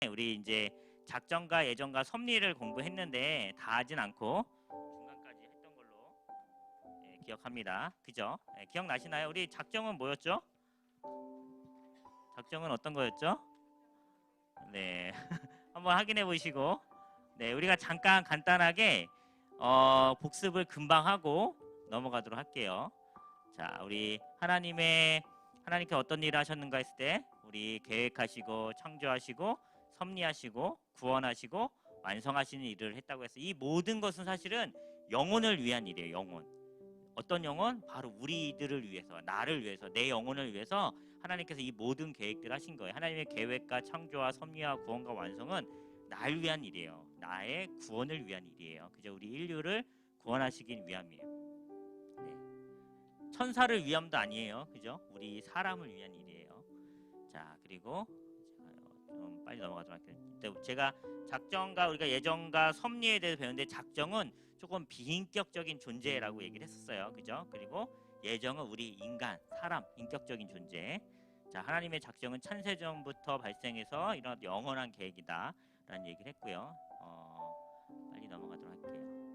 우리 이제 작전과 예전과 섭리를 공부했는데 다 하진 않고 중간까지 했던 걸로 기억합니다. 그죠? 기억나시나요? 우리 작정은 뭐였죠? 작정은 어떤 거였죠? 네. 한번 확인해 보시고 네, 우리가 잠깐 간단하게 복습을 금방 하고 넘어가도록 할게요. 자, 우리 하나님께 어떤 일을 하셨는가 했을 때 우리 계획하시고 창조하시고 섭리하시고 구원하시고 완성하시는 일을 했다고 해서 이 모든 것은 사실은 영혼을 위한 일이에요. 영혼. 어떤 영혼? 바로 우리들을 위해서, 나를 위해서, 내 영혼을 위해서 하나님께서 이 모든 계획들을 하신 거예요. 하나님의 계획과 창조와 섭리와 구원과 완성은 나를 위한 일이에요. 나의 구원을 위한 일이에요. 그죠? 우리 인류를 구원하시기 위함이에요. 네. 천사를 위함도 아니에요. 그죠? 우리 사람을 위한 일이에요. 자, 그리고 좀 빨리 넘어가도록 할게요. 제가 작정과 우리가 예정과 섭리에 대해서 배웠는데 작정은 조금 비인격적인 존재라고 얘기를 했었어요. 그죠? 그리고 예정은 우리 인간, 사람, 인격적인 존재. 자, 하나님의 작정은 창세전부터 발생해서 이런 영원한 계획이다 라는 얘기를 했고요. 빨리 넘어가도록 할게요.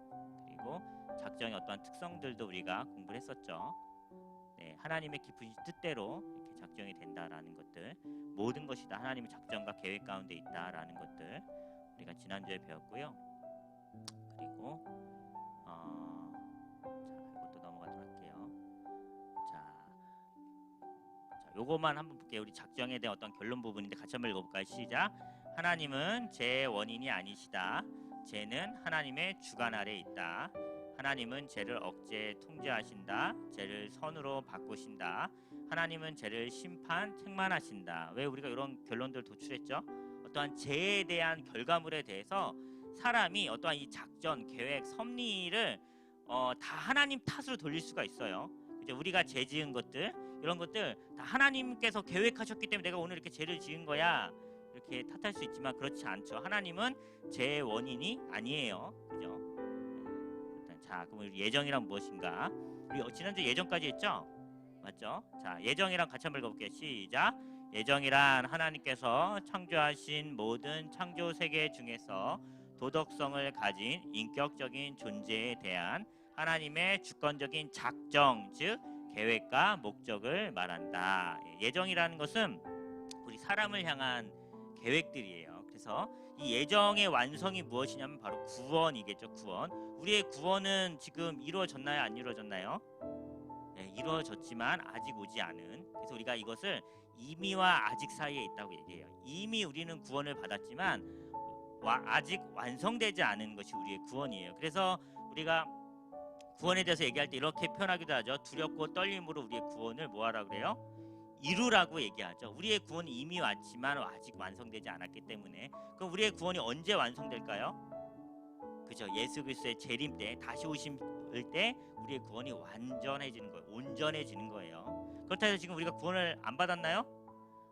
자, 그리고 작정의 어떠한 특성들도 우리가 공부를 했었죠. 네, 하나님의 깊은 뜻대로 이렇게 작정이 된다라는 것들, 모든 것이 다 하나님의 작정과 계획 가운데 있다라는 것들 우리가 지난주에 배웠고요. 그리고 자, 이것도 넘어가도록 할게요. 자, 요거만 한번 볼게요. 우리 작정에 대한 어떤 결론 부분인데 같이 한번 읽어볼까요? 시작. 하나님은 죄의 원인이 아니시다. 죄는 하나님의 주관 아래에 있다. 하나님은 죄를 억제해 통제하신다. 죄를 선으로 바꾸신다. 하나님은 죄를 심판, 책망하신다. 왜 우리가 이런 결론들을 도출했죠? 어떠한 죄에 대한 결과물에 대해서 사람이 어떠한 이 작전, 계획, 섭리를 다 하나님 탓으로 돌릴 수가 있어요. 이제 우리가 죄 지은 것들, 이런 것들 다 하나님께서 계획하셨기 때문에 내가 오늘 이렇게 죄를 지은 거야, 이렇게 탓할 수 있지만 그렇지 않죠. 하나님은 죄의 원인이 아니에요. 그죠? 자, 그럼 우리 예정이란 무엇인가? 우리 지난주 예정까지 했죠? 맞죠? 자, 예정이랑 같이 한번 읽어볼게요. 시작. 예정이란 하나님께서 창조하신 모든 창조 세계 중에서 도덕성을 가진 인격적인 존재에 대한 하나님의 주권적인 작정, 즉 계획과 목적을 말한다. 예정이라는 것은 우리 사람을 향한 계획들이에요. 그래서 이 예정의 완성이 무엇이냐면 바로 구원이겠죠. 구원. 우리의 구원은 지금 이루어졌나요? 안 이루어졌나요? 네, 이루어졌지만 아직 오지 않은. 그래서 우리가 이것을 이미와 아직 사이에 있다고 얘기해요. 이미 우리는 구원을 받았지만 아직 완성되지 않은 것이 우리의 구원이에요. 그래서 우리가 구원에 대해서 얘기할 때 이렇게 표현하기도 하죠. 두렵고 떨림으로 우리의 구원을 뭐하라고 그래요? 이루라고 얘기하죠. 우리의 구원이 이미 왔지만 아직 완성되지 않았기 때문에. 그럼 우리의 구원이 언제 완성될까요? 그죠? 예수 그리스도의 재림 때, 다시 오실 때 우리의 구원이 완전해지는 거예요. 온전해지는 거예요. 그렇다 해서 지금 우리가 구원을 안 받았나요?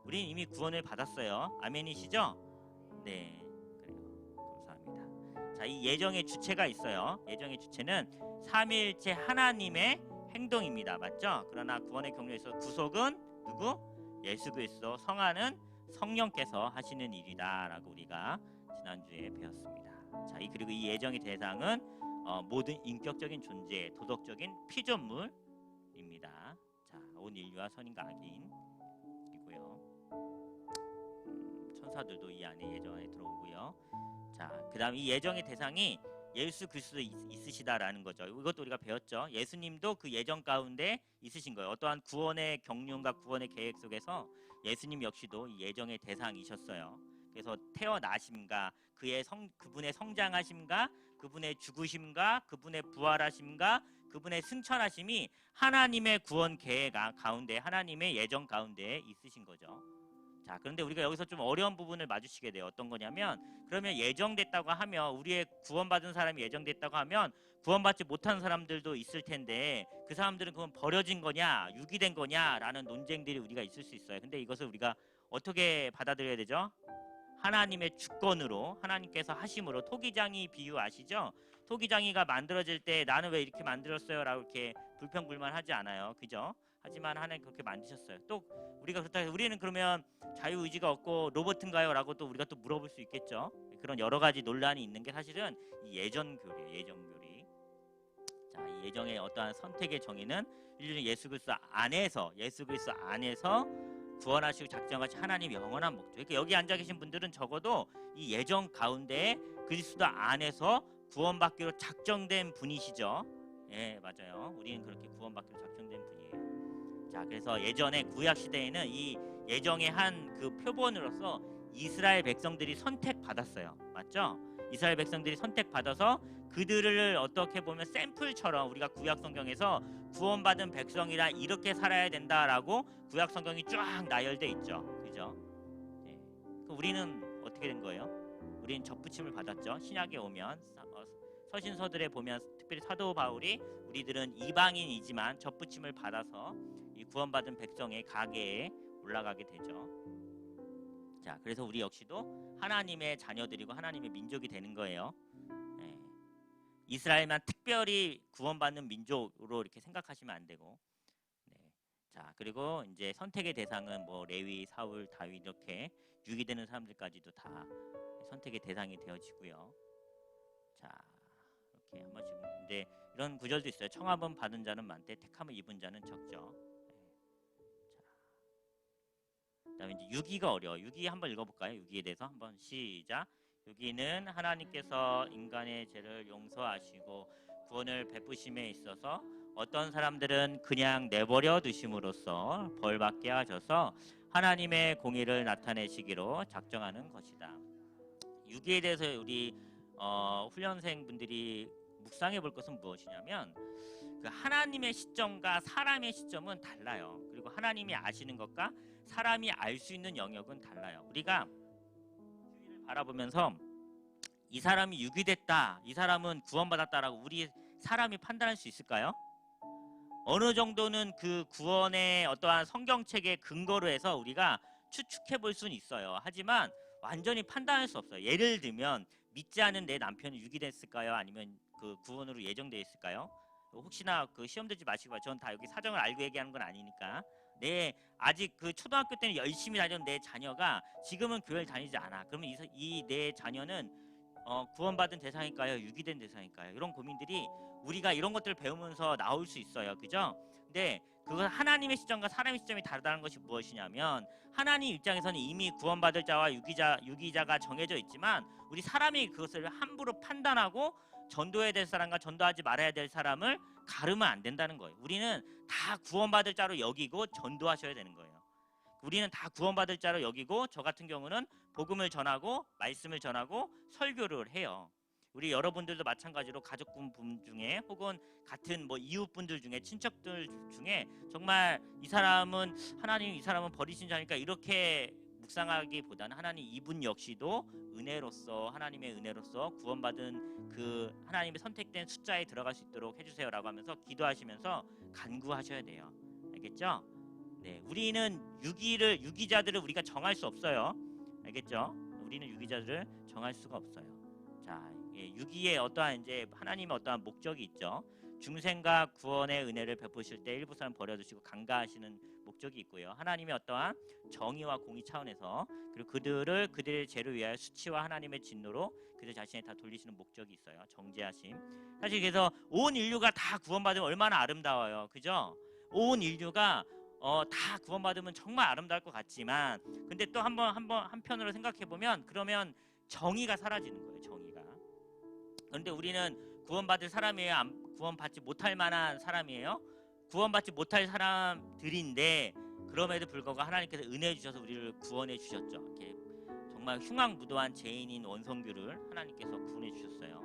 우리는 이미 구원을 받았어요. 아멘이시죠? 네, 그래요. 감사합니다. 자, 이 예정의 주체가 있어요. 예정의 주체는 삼위일체 하나님의 행동입니다. 맞죠? 그러나 구원의 경로에 있어서 구속은 누구? 예수 그리스도, 성화는 성령께서 하시는 일이다라고 우리가 지난주에 배웠습니다. 자, 그리고 이 예정의 대상은 모든 인격적인 존재, 도덕적인 피조물입니다. 자, 온 인류와 선인과 악인이고요. 천사들도 이 안에 예정에 들어오고요. 자, 그다음 이 예정의 대상이 예수 그리스도 있으시다라는 거죠. 이것도 우리가 배웠죠. 예수님도 그 예정 가운데 있으신 거예요. 어떠한 구원의 경륜과 구원의 계획 속에서 예수님 역시도 이 예정의 대상이셨어요. 그래서 태어나심과 그분의 성장하심과 그분의 죽으심과 그분의 부활하심과 그분의 승천하심이 하나님의 구원 계획 가운데, 하나님의 예정 가운데 있으신 거죠. 자, 그런데 우리가 여기서 좀 어려운 부분을 마주치게 돼요. 어떤 거냐면, 그러면 예정됐다고 하면, 우리의 구원받은 사람이 예정됐다고 하면 구원받지 못한 사람들도 있을 텐데 그 사람들은 그건 버려진 거냐 유기된 거냐 라는 논쟁들이 우리가 있을 수 있어요. 근데 이것을 우리가 어떻게 받아들여야 되죠? 하나님의 주권으로, 하나님께서 하심으로. 토기장이 비유 아시죠? 토기장이가 만들어질 때 나는 왜 이렇게 만들었어요? 라고 이렇게 불평불만하지 않아요. 그죠? 하지만 하나님 그렇게 만드셨어요. 또 우리가 그렇다 해서 우리는 그러면 자유의지가 없고 로봇인가요? 라고 또 우리가 또 물어볼 수 있겠죠. 그런 여러 가지 논란이 있는 게 사실은 이 예정교리예요. 예정교리. 자, 이 예정의 어떠한 선택의 정의는 예수 그리스도 안에서 구원하시고 작정하신 하나님의 영원한 목적. 그러니까 여기 앉아 계신 분들은 적어도 이 예정 가운데 그리스도 안에서 구원받기로 작정된 분이시죠. 예, 맞아요. 우리는 그렇게 구원받기로 작정된 분이에요. 자, 그래서 예전에 구약 시대에는 이 예정의 한 그 표본으로서 이스라엘 백성들이 선택받았어요. 맞죠? 이스라엘 백성들이 선택받아서 그들을 어떻게 보면 샘플처럼 우리가 구약 성경에서 구원받은 백성이라 이렇게 살아야 된다라고 구약 성경이 쫙 나열돼 있죠. 그죠? 네. 우리는 어떻게 된 거예요? 우리는 접붙임을 받았죠. 신약에 오면 서신서들에 보면 특별히 사도 바울이 우리들은 이방인이지만 접붙임을 받아서 이 구원받은 백성의 가계에 올라가게 되죠. 자, 그래서 우리 역시도 하나님의 자녀들이고 하나님의 민족이 되는 거예요. 네. 이스라엘만 특별히 구원받는 민족으로 이렇게 생각하시면 안 되고, 네. 자, 그리고 이제 선택의 대상은 뭐 레위, 사울, 다윗 이렇게 유기되는 사람들까지도 다 선택의 대상이 되어지고요. 자, 이렇게 한 번씩 이제 이런 구절도 있어요. 청함은 받은 자는 많되 택함을 입은 자는 적죠. 그다음에 이제 유기가 어려워. 유기 한번 읽어볼까요? 유기에 대해서 한번 시작. 유기는 하나님께서 인간의 죄를 용서하시고 구원을 베푸심에 있어서 어떤 사람들은 그냥 내버려 두심으로써 벌받게 하셔서 하나님의 공의를 나타내시기로 작정하는 것이다. 유기에 대해서 우리 훈련생분들이 묵상해 볼 것은 무엇이냐면 그 하나님의 시점과 사람의 시점은 달라요. 그리고 하나님이 아시는 것과 사람이 알 수 있는 영역은 달라요. 우리가 주위를 바라보면서 이 사람이 유기됐다, 이 사람은 구원받았다라고 우리 사람이 판단할 수 있을까요? 어느 정도는 그 구원의 어떠한 성경책의 근거로 해서 우리가 추측해 볼 수는 있어요. 하지만 완전히 판단할 수 없어요. 예를 들면 믿지 않은 내 남편이 유기됐을까요? 아니면 그 구원으로 예정되어 있을까요? 혹시나 그 시험 들지 마시고, 전 다 여기 사정을 알고 얘기하는 건 아니니까. 아직 그 초등학교 때는 열심히 다니던 내 자녀가 지금은 교회를 다니지 않아. 그러면 이 내 자녀는 구원받은 대상일까요? 유기된 대상일까요? 이런 고민들이 우리가 이런 것들을 배우면서 나올 수 있어요. 그죠? 근데 그건 하나님의 시점과 사람의 시점이 다르다는 것이 무엇이냐면 하나님 입장에서는 이미 구원받을 자와 유기자가 정해져 있지만 우리 사람이 그것을 함부로 판단하고 전도해야 될 사람과 전도하지 말아야 될 사람을 가르면 안 된다는 거예요. 우리는 다 구원받을 자로 여기고 전도하셔야 되는 거예요. 우리는 다 구원받을 자로 여기고 저 같은 경우는 복음을 전하고 말씀을 전하고 설교를 해요. 우리 여러분들도 마찬가지로 가족분 중에 혹은 같은 뭐 이웃분들 중에 친척들 중에 정말 이 사람은 하나님 이 사람은 버리신 자니까 이렇게 묵상하기보다는 하나님 이분 역시도 은혜로서 하나님의 은혜로서 구원받은 그 하나님의 선택된 숫자에 들어갈 수 있도록 해주세요라고 하면서 기도하시면서 간구하셔야 돼요. 알겠죠? 네, 우리는 유기자들을 우리가 정할 수 없어요. 알겠죠? 우리는 유기자들을 정할 수가 없어요. 자, 유기에 어떠한 이제 하나님의 어떠한 목적이 있죠. 중생과 구원의 은혜를 베푸실 때 일부 사람 버려두시고 강가하시는 목적이 있고요. 하나님의 어떠한 정의와 공의 차원에서 그리고 그들의 죄를 위하여 수치와 하나님의 진노로 그들 자신을 다 돌리시는 목적이 있어요. 정죄하심. 사실 그래서 온 인류가 다 구원받으면 얼마나 아름다워요. 그죠? 온 인류가 다 구원받으면 정말 아름다울 것 같지만 근데 또 한편으로 생각해 보면 그러면 정의가 사라지는 거예요. 정의가. 그런데 우리는 구원받을 사람이에요? 구원받지 못할 만한 사람이에요? 구원받지 못할 사람들인데 그럼에도 불구하고 하나님께서 은혜 주셔서 우리를 구원해 주셨죠. 이렇게 정말 흉악무도한 죄인인 원성규를 하나님께서 구원해 주셨어요.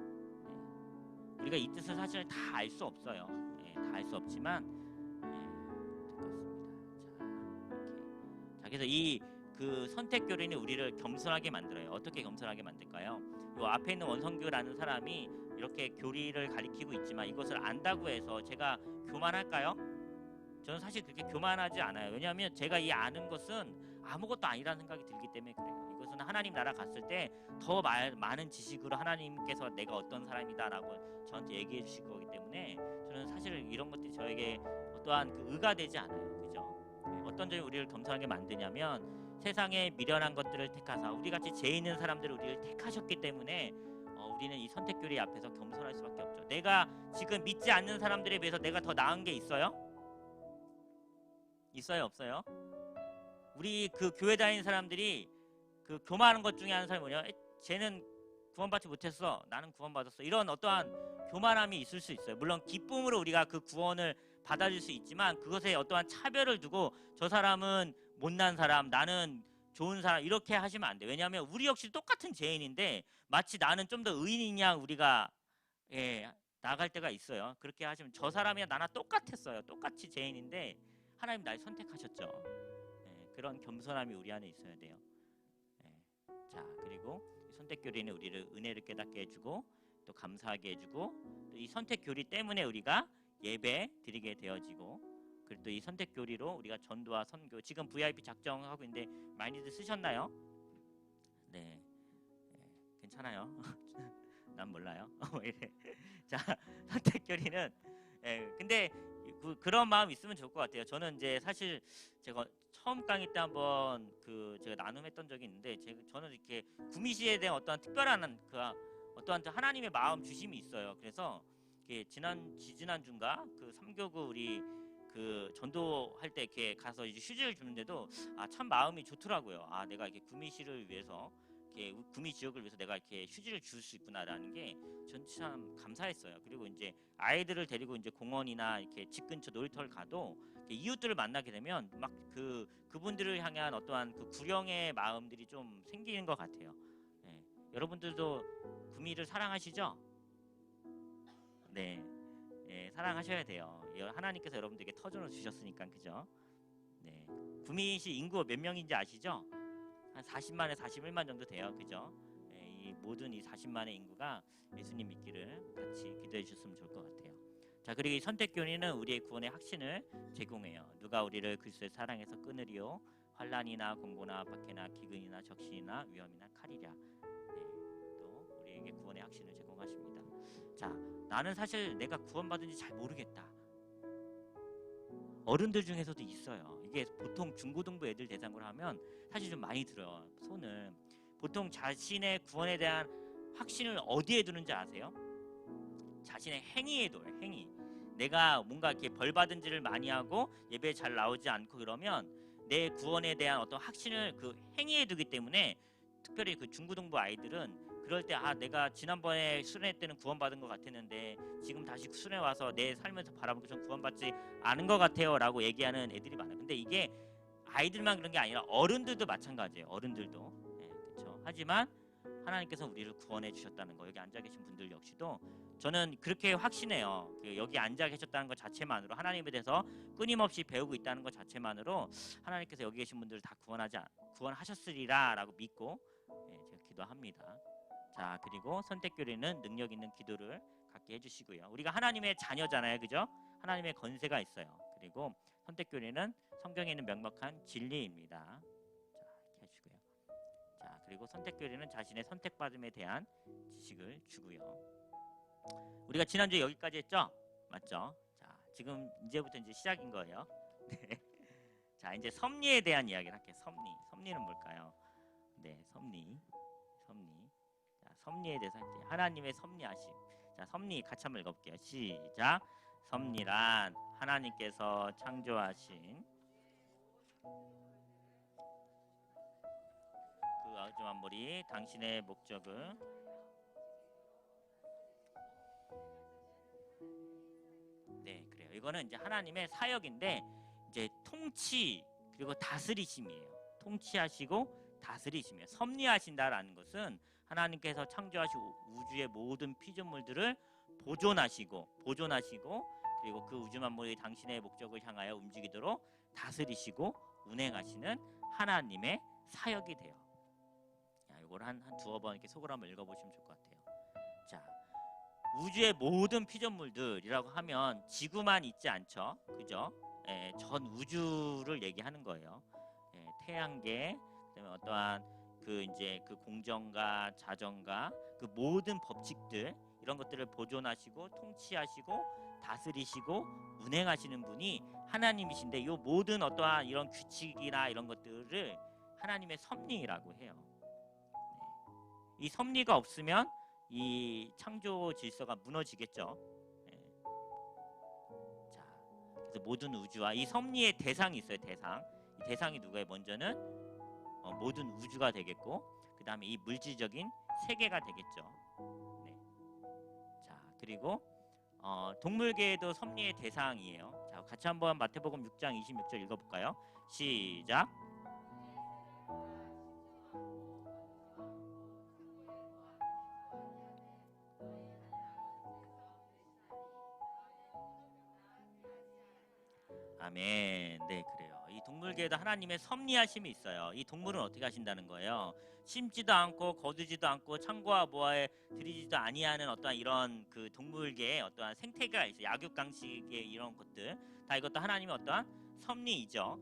네. 우리가 이 뜻을 사실 다 알 수 없어요. 네, 다 알 수 없지만 그렇습니다. 자, 그래서 그 선택 교리는 우리를 겸손하게 만들어요. 어떻게 겸손하게 만들까요? 이 앞에 있는 원성규라는 사람이 이렇게 교리를 가리키고 있지만 이것을 안다고 해서 제가 교만할까요? 저는 사실 그렇게 교만하지 않아요. 왜냐하면 제가 이 아는 것은 아무것도 아니라는 생각이 들기 때문에 그래요. 이것은 하나님 나라 갔을 때 더 많은 지식으로 하나님께서 내가 어떤 사람이다라고 저한테 얘기해 주실 거기 때문에 저는 사실 이런 것들이 저에게 어떠한 그 의가 되지 않아요. 그죠? 어떤 점이 우리를 겸손하게 만드냐면 세상의 미련한 것들을 택하사 우리 같이 죄 있는 사람들을 우리를 택하셨기 때문에 우리는 이 선택교리 앞에서 겸손할 수밖에 없죠. 내가 지금 믿지 않는 사람들에 비해서 내가 더 나은 게 있어요? 있어요, 없어요? 우리 그 교회 다니는 사람들이 그 교만한 것 중에 하는 사람이 뭐냐? 쟤는 구원받지 못했어. 나는 구원받았어. 이런 어떠한 교만함이 있을 수 있어요. 물론 기쁨으로 우리가 그 구원을 받아줄 수 있지만 그것에 어떠한 차별을 두고 저 사람은 못난 사람, 나는 좋은 사람 이렇게 하시면 안 돼요. 왜냐하면 우리 역시 똑같은 죄인인데 마치 나는 좀 더 의인이냐 우리가 나갈 때가 있어요. 그렇게 하시면 저 사람이야 나나 똑같았어요. 똑같이 죄인인데 하나님 날 선택하셨죠. 그런 겸손함이 우리 안에 있어야 돼요. 자, 그리고 선택교리는 우리를 은혜를 깨닫게 해주고 또 감사하게 해주고 또 이 선택교리 때문에 우리가 예배 드리게 되어지고 그리고 또 이 선택교리로 우리가 전도와 선교 지금 VIP 작정하고 있는데 많이들 쓰셨나요? 네, 괜찮아요. 난 몰라요. 자, 선택교리는 근데 그런 마음 있으면 좋을 것 같아요. 저는 이제 사실 제가 처음 강의 때 한번 제가 나눔했던 적이 있는데 저는 이렇게 구미시에 대한 어떠한 특별한 어떠한 하나님의 마음 주심이 있어요. 그래서 지난주인가 그 3교구 우리 그 전도할 때 이렇게 가서 이제 휴지를 주는데도 참 마음이 좋더라고요. 내가 이렇게 구미시를 위해서 구미 지역을 위해서 내가 이렇게 휴지를 줄 수 있구나라는 게 전 참 감사했어요. 그리고 이제 아이들을 데리고 이제 공원이나 이렇게 집 근처 놀이터를 가도 이웃들을 만나게 되면 막 그분들을 향한 어떠한 그 구령의 마음들이 좀 생기는 것 같아요. 여러분들도 구미를 사랑하시죠? 네, 사랑하셔야 돼요. 하나님께서 여러분들에게 터전을 주셨으니까 그죠? 네, 구미시 인구 몇 명인지 아시죠? 한 40만에 41만 정도 돼요. 그죠? 이 모든 이 40만의 인구가 예수님 믿기를 같이 기도해 주셨으면 좋을 것 같아요. 자, 그리고 이 선택교리는 우리의 구원의 확신을 제공해요. 누가 우리를 그리스도의 사랑에서 끊으리요? 환난이나 공고나 박해나 기근이나 적신이나 위험이나 칼이랴. 또 우리에게 구원의 확신을 제공하십니다. 자, 나는 사실 내가 구원받은지 잘 모르겠다. 어른들 중에서도 있어요. 이게 보통 중고등부 애들 대상으로 하면 사실 좀 많이 들어요. 손을. 보통 자신의 구원에 대한 확신을 어디에 두는지 아세요? 자신의 행위에 둬요. 행위. 내가 뭔가 이렇게 벌 받은지를 많이 하고 예배에 잘 나오지 않고 그러면 내 구원에 대한 어떤 확신을 그 행위에 두기 때문에 특별히 그 중고등부 아이들은 그럴 때 내가 지난번에 수련회 때는 구원받은 것 같았는데 지금 다시 수련회 와서 내 살면서 바라보고 좀 구원받지 않은 것 같아요 라고 얘기하는 애들이 많아요. 근데 이게 아이들만 그런 게 아니라 어른들도 마찬가지예요. 어른들도. 그렇죠. 하지만 하나님께서 우리를 구원해 주셨다는 거 여기 앉아 계신 분들 역시도 저는 그렇게 확신해요. 여기 앉아 계셨다는 것 자체만으로 하나님에 대해서 끊임없이 배우고 있다는 것 자체만으로 하나님께서 여기 계신 분들을 다 구원하셨으리라 라고 믿고 제가 기도합니다. 자, 그리고 선택교리는 능력 있는 기도를 갖게 해주시고요. 우리가 하나님의 자녀잖아요. 그죠? 하나님의 권세가 있어요. 그리고 선택교리는 성경에 있는 명백한 진리입니다. 자, 이렇게 해주고요. 자, 그리고 선택교리는 자신의 선택받음에 대한 지식을 주고요. 우리가 지난주에 여기까지 했죠? 맞죠? 자, 지금 이제부터 이제 시작인 거예요. 네. 자, 이제 섭리에 대한 이야기를 할게요. 섭리는 뭘까요? 네, 섭리. 자, 섭리에 대해서 이제 하나님의 섭리하심. 자, 섭리 같이 한번 읽어볼게요. 시작. 섭리란 하나님께서 창조하신 그 아주 만물이 당신의 목적을 그래요. 이거는 이제 하나님의 사역인데 이제 통치 그리고 다스리심이에요. 통치하시고 다스리심이에요. 섭리하신다라는 것은 하나님께서 창조하시고 우주의 모든 피조물들을 보존하시고 그리고 그 우주 만물이 당신의 목적을 향하여 움직이도록 다스리시고 운행하시는 하나님의 사역이 돼요. 이걸 한 두어 번 이렇게 속으로 한번 읽어보시면 좋을 것 같아요. 자, 우주의 모든 피조물들이라고 하면 지구만 있지 않죠, 그죠? 전 우주를 얘기하는 거예요. 태양계, 그다음에 어떠한 이제 그 공정과 자정과 그 모든 법칙들 이런 것들을 보존하시고 통치하시고 다스리시고 운행하시는 분이 하나님이신데, 이 모든 어떠한 이런 규칙이나 이런 것들을 하나님의 섭리라고 해요. 네. 이 섭리가 없으면 이 창조 질서가 무너지겠죠. 네. 자, 그래서 모든 우주와 이 섭리의 대상이 있어요. 대상. 이 대상이 누구예요? 먼저는 모든 우주가 되겠고, 그 다음에 이 물질적인 세계가 되겠죠. 네. 자, 그리고 동물계에도 섭리의 대상이에요. 자, 같이 한번 마태복음 6장 26절 읽어볼까요? 시작. 아멘. 네, 그래요. 이 동물계에도 하나님의 섭리하심이 있어요. 이 동물은 어떻게 하신다는 거예요? 심지도 않고 거두지도 않고 창고와 모아에 들이지도 아니하는 어떠한 이런 그 동물계의 어떠한 생태계가 있어요. 약육강식의 이런 것들 다 이것도 하나님의 어떠한 섭리이죠.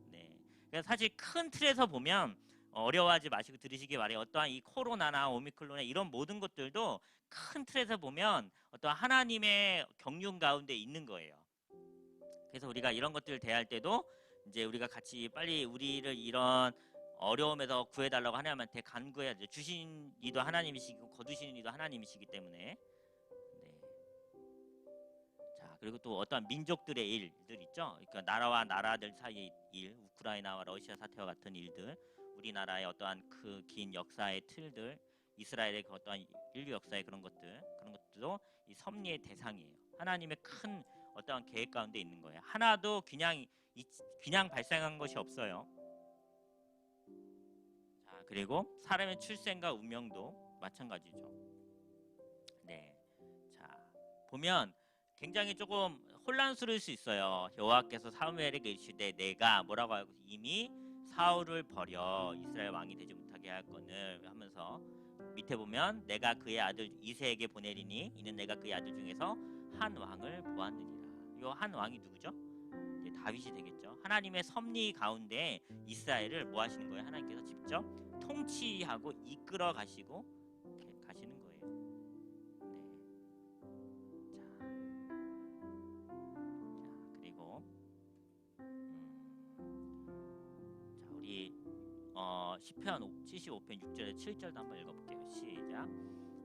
네. 그래서 사실 큰 틀에서 보면 어려워하지 마시고 들으시기 바래요. 어떠한 이 코로나나 오미크론의 이런 모든 것들도 큰 틀에서 보면 어떠한 하나님의 경륜 가운데 있는 거예요. 그래서 우리가 이런 것들을 대할 때도 이제 우리가 같이 빨리 우리를 이런 어려움에서 구해달라고 하나님한테 간구해야 돼요. 주신 이도 하나님이시고 거두시는 이도 하나님이시기 때문에. 네. 자, 그리고 또 어떠한 민족들의 일들 있죠. 그러니까 나라와 나라들 사이의 일, 우크라이나와 러시아 사태와 같은 일들, 우리나라의 어떠한 그 긴 역사의 틀들, 이스라엘의 그 어떠한 인류 역사의 그런 것들도 이 섭리의 대상이에요. 하나님의 큰 어떠한 계획 가운데 있는 거예요. 하나도 그냥 발생한 것이 없어요. 자, 그리고 사람의 출생과 운명도 마찬가지죠. 네. 자, 보면 굉장히 조금 혼란스러울 수 있어요. 여호와께서 사무엘에게 이르시되 내가 뭐라고 하고 이미 사울을 버려 이스라엘 왕이 되지 못하게 할 거늘 하면서 밑에 보면 내가 그의 아들 이새에게 보내리니 이는 내가 그의 아들 중에서 한 왕을 보았느니라. 이 한 왕이 누구죠? 이제 다윗이 되겠죠. 하나님의 섭리 가운데 이스라엘을 뭐 하시는 거예요? 하나님께서 직접 통치하고 이끌어 가시고 가시는 거예요. 네. 자, 그리고 자, 우리 시편 75편 6절에 7절도 한번 읽어볼게요. 시작.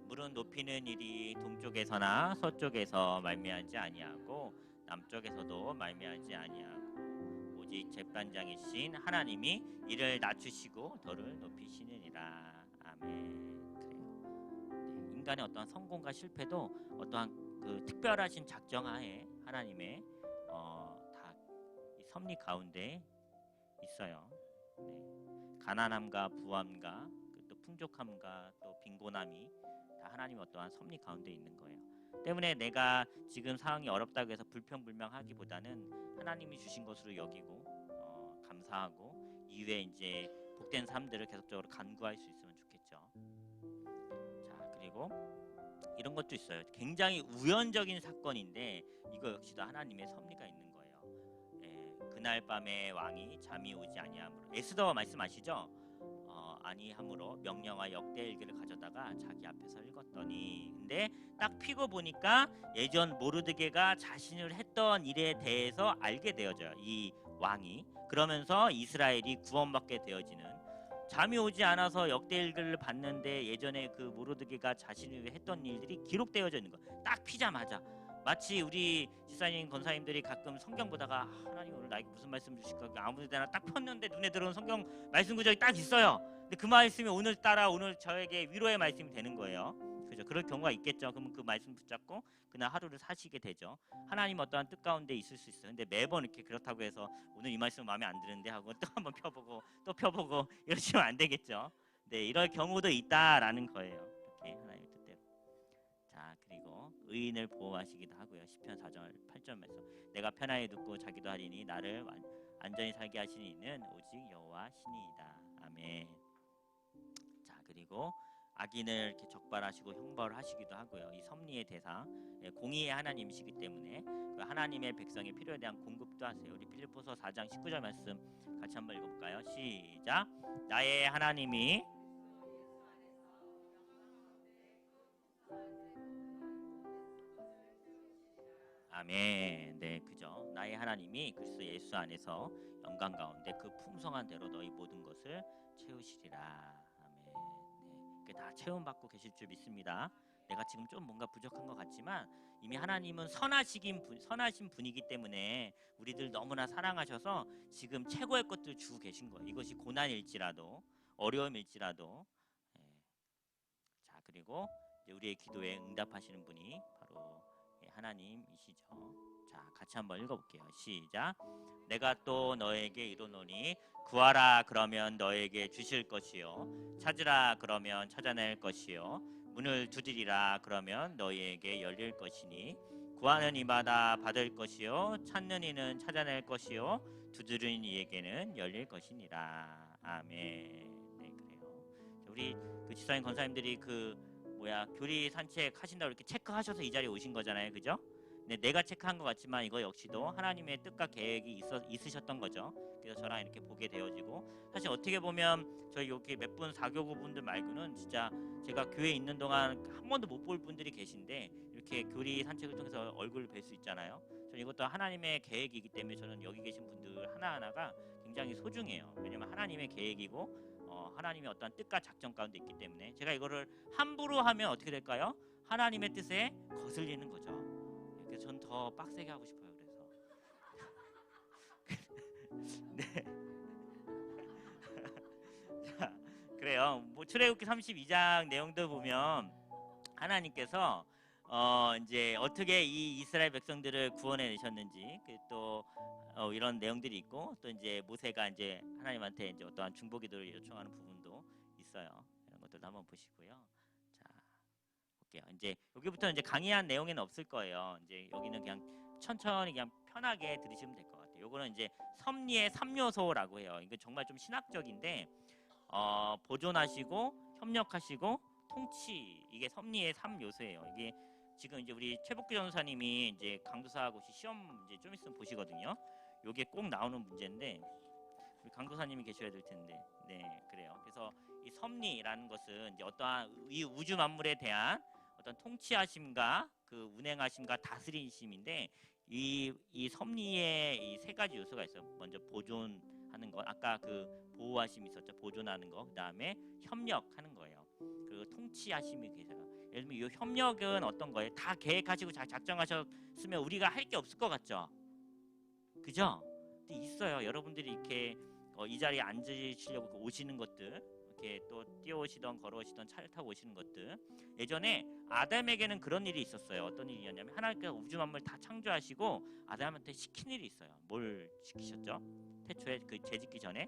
물은 높이는 일이 동쪽에서나 서쪽에서 말미암지 아니하고 남쪽에서도 말미암지 아니하고 오직 재판장이신 하나님이 이를 낮추시고 더를 높이시느니라. 아멘. 그래요. 네, 인간의 어떠한 성공과 실패도 어떠한 그 특별하신 작정하에 하나님의 다 이 섭리 가운데 있어요. 네. 가난함과 부함과 또 풍족함과 또 빈곤함이 다 하나님의 어떠한 섭리 가운데 있는 거예요. 때문에 내가 지금 상황이 어렵다고 해서 불평불명하기보다는 하나님이 주신 것으로 여기고 감사하고 이후에 이제 복된 삶들을 계속적으로 간구할 수 있으면 좋겠죠. 자, 그리고 이런 것도 있어요. 굉장히 우연적인 사건인데 이거 역시도 하나님의 섭리가 있는 거예요. 예, 그날 밤에 왕이 잠이 오지 아니하므로 에스더 말씀하시죠? 아니하므로 명령과 역대일기를 가져다가 자기 앞에서 읽었더니 근데 딱 피고 보니까 예전 모르드게가 자신을 했던 일에 대해서 알게 되어져요. 이 왕이. 그러면서 이스라엘이 구원받게 되어지는 잠이 오지 않아서 역대일기를 봤는데 예전에 그 모르드게가 자신이 했던 일들이 기록되어져 있는 거. 딱 피자마자 마치 우리 집사님 권사님들이 가끔 성경 보다가 하나님 오늘 나에게 무슨 말씀 주실까 아무데나 딱 폈는데 눈에 들어오는 성경 말씀 구절이 딱 있어요. 근데 그 말씀이 오늘따라 오늘 저에게 위로의 말씀이 되는 거예요. 그죠? 그럴 경우가 있겠죠. 그러면 그 말씀 붙잡고 그날 하루를 사시게 되죠. 하나님 어떠한 뜻 가운데 있을 수 있어요. 근데 매번 이렇게 그렇다고 해서 오늘 이 말씀 마음에 안 드는데 하고 또 한번 펴보고 또 펴보고 이러시면 안 되겠죠. 네, 이럴 경우도 있다라는 거예요. 이렇게 하나님의 뜻대로. 자, 그리고 의인을 보호하시기도 하고요. 시편 4절 8절 말씀. 내가 편하게 듣고 자기도 하리니 나를 안전히 살게 하시는 이는 오직 여호와 신이이다. 아멘. 자, 그리고 악인을 이렇게 적발하시고 형벌을 하시기도 하고요. 이 섭리의 대상, 공의의 하나님이시기 때문에 그 하나님의 백성의 필요에 대한 공급도 하세요. 우리 빌립보서 4장 19절 말씀 같이 한번 읽어볼까요? 시작. 나의 하나님이 아멘. 네, 그죠. 나의 하나님이 그리스도 예수 안에서 영광 가운데 그 풍성한 대로 너희 모든 것을 채우시리라. 아멘. 네, 그게 다 체험 받고 계실 줄 믿습니다. 내가 지금 좀 뭔가 부족한 것 같지만 이미 하나님은 선하신 분이기 때문에 우리들 너무나 사랑하셔서 지금 최고의 것들 주고 계신 거예요. 이것이 고난일지라도 어려움일지라도. 예. 자, 그리고 이제 우리의 기도에 응답하시는 분이 바로 하나님이시죠. 자, 같이 한번 읽어볼게요. 시작. 내가 또 너에게 이르노니 구하라 그러면 너에게 주실 것이요 찾으라 그러면 찾아낼 것이요 문을 두드리라 그러면 너희에게 열릴 것이니 구하는 이마다 받을 것이요 찾는 이는 찾아낼 것이요 두드리는 이에게는 열릴 것이니라. 아멘. 네, 그래요. 우리 그 지사님 권사님들이 교리 산책 하신다고 이렇게 체크하셔서 이 자리에 오신 거잖아요, 그죠? 근데 내가 체크한 것 같지만 이거 역시도 하나님의 뜻과 계획이 있으셨던 거죠. 그래서 저랑 이렇게 보게 되어지고, 사실 어떻게 보면 저희 여기 몇 분 사교구 분들 말고는 진짜 제가 교회에 있는 동안 한 번도 못 볼 분들이 계신데 이렇게 교리 산책을 통해서 얼굴을 뵐 수 있잖아요. 저는 이것도 하나님의 계획이기 때문에 저는 여기 계신 분들 하나하나가 굉장히 소중해요. 왜냐면 하나님의 계획이고 하나님의 어떤 뜻과 작전 가운데 있기 때문에 제가 이거를 함부로 하면 어떻게 될까요? 하나님의 뜻에 거슬리는 거죠. 그래서 전 더 빡세게 하고 싶어요. 그래서 네. 자, 그래요. 뭐 출애굽기 32장 내용도 보면 하나님께서 이제 어떻게 이 이스라엘 백성들을 구원해 내셨는지 또 이런 내용들이 있고 또 이제 모세가 이제 하나님한테 이제 어떠한 중보기도를 요청하는 부분도 있어요. 이런 것들도 한번 보시고요. 자, 볼게요. 이제 여기부터 이제 강의한 내용에는 없을 거예요. 이제 여기는 그냥 천천히 그냥 편하게 들으시면 될 것 같아요. 요거는 이제 섭리의 3요소라고 해요. 이거 정말 좀 신학적인데 보존하시고 협력하시고 통치, 이게 섭리의 3요소예요. 이게 지금 이제 우리 최복규 전사님이 이제 강도사고시 시험 이제 좀 있으면 보시거든요. 요게 꼭 나오는 문제인데 우리 강도사님이 계셔야 될 텐데, 네, 그래요. 그래서 이 섭리라는 것은 이제 어떠한 이 우주 만물에 대한 어떤 통치하심과 그 운행하심과 다스리심인데 이 섭리에 이 세 가지 요소가 있어요. 먼저 보존하는 거, 아까 그 보호하심이 있었죠. 보존하는 거, 그 다음에 협력하는 거예요. 그리고 통치하심이 계세요. 예를 들면 이 협력은 어떤 거예요? 다 계획하시고 작정하셨으면 우리가 할 게 없을 것 같죠. 그죠? 근데 있어요. 여러분들이 이렇게 이 자리에 앉으시려고 오시는 것들, 이렇게 또 뛰어오시던 걸어오시던 차를 타고 오시는 것들. 예전에 아담에게는 그런 일이 있었어요. 어떤 일이었냐면 하나님께서 우주 만물 다 창조하시고 아담한테 시킨 일이 있어요. 뭘 시키셨죠? 태초에 그 죄짓기 전에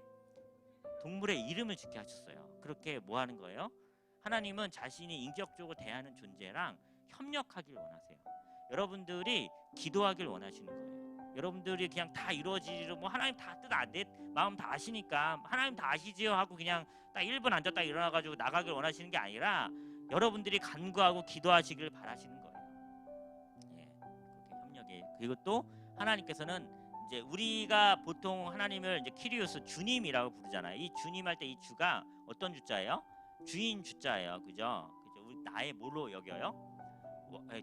동물의 이름을 짓게 하셨어요. 그렇게 뭐 하는 거예요? 하나님은 자신이 인격적으로 대하는 존재랑 협력하길 원하세요. 여러분들이 기도하길 원하시는 거예요. 여러분들이 그냥 다 이루어지기로 뭐 하나님 다 뜻 내 마음 다 아시니까 하나님 다 아시지요 하고 그냥 딱 1분 앉았다 일어나가지고 나가길 원하시는 게 아니라 여러분들이 간구하고 기도하시길 바라시는 거예요. 예, 그렇게 협력이. 그리고 또 하나님께서는 이제 우리가 보통 하나님을 이제 키리오스 주님이라고 부르잖아요. 이 주님 할 때 이 주가 어떤 주자예요? 주인 주자예요. 그죠? 우리 나의 뭐로 여겨요?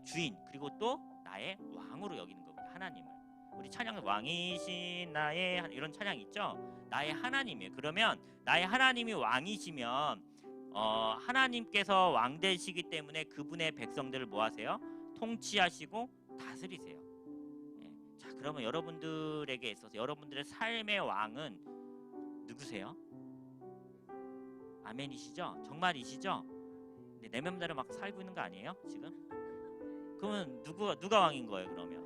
주인. 그리고 또 나의 왕으로 여기는 거거든요. 하나님을. 우리 찬양 왕이신 나의 이런 찬양 있죠? 나의 하나님이에요. 그러면 나의 하나님이 왕이시면 하나님께서 왕 되시기 때문에 그분의 백성들을 뭐 하세요? 통치하시고 다스리세요. 네. 자, 그러면 여러분들에게 있어서 여러분들의 삶의 왕은 누구세요? 아멘이시죠? 정말이시죠? 네, 내 맘대로 막 살고 있는 거 아니에요? 지금? 그러면 누가 왕인 거예요? 그러면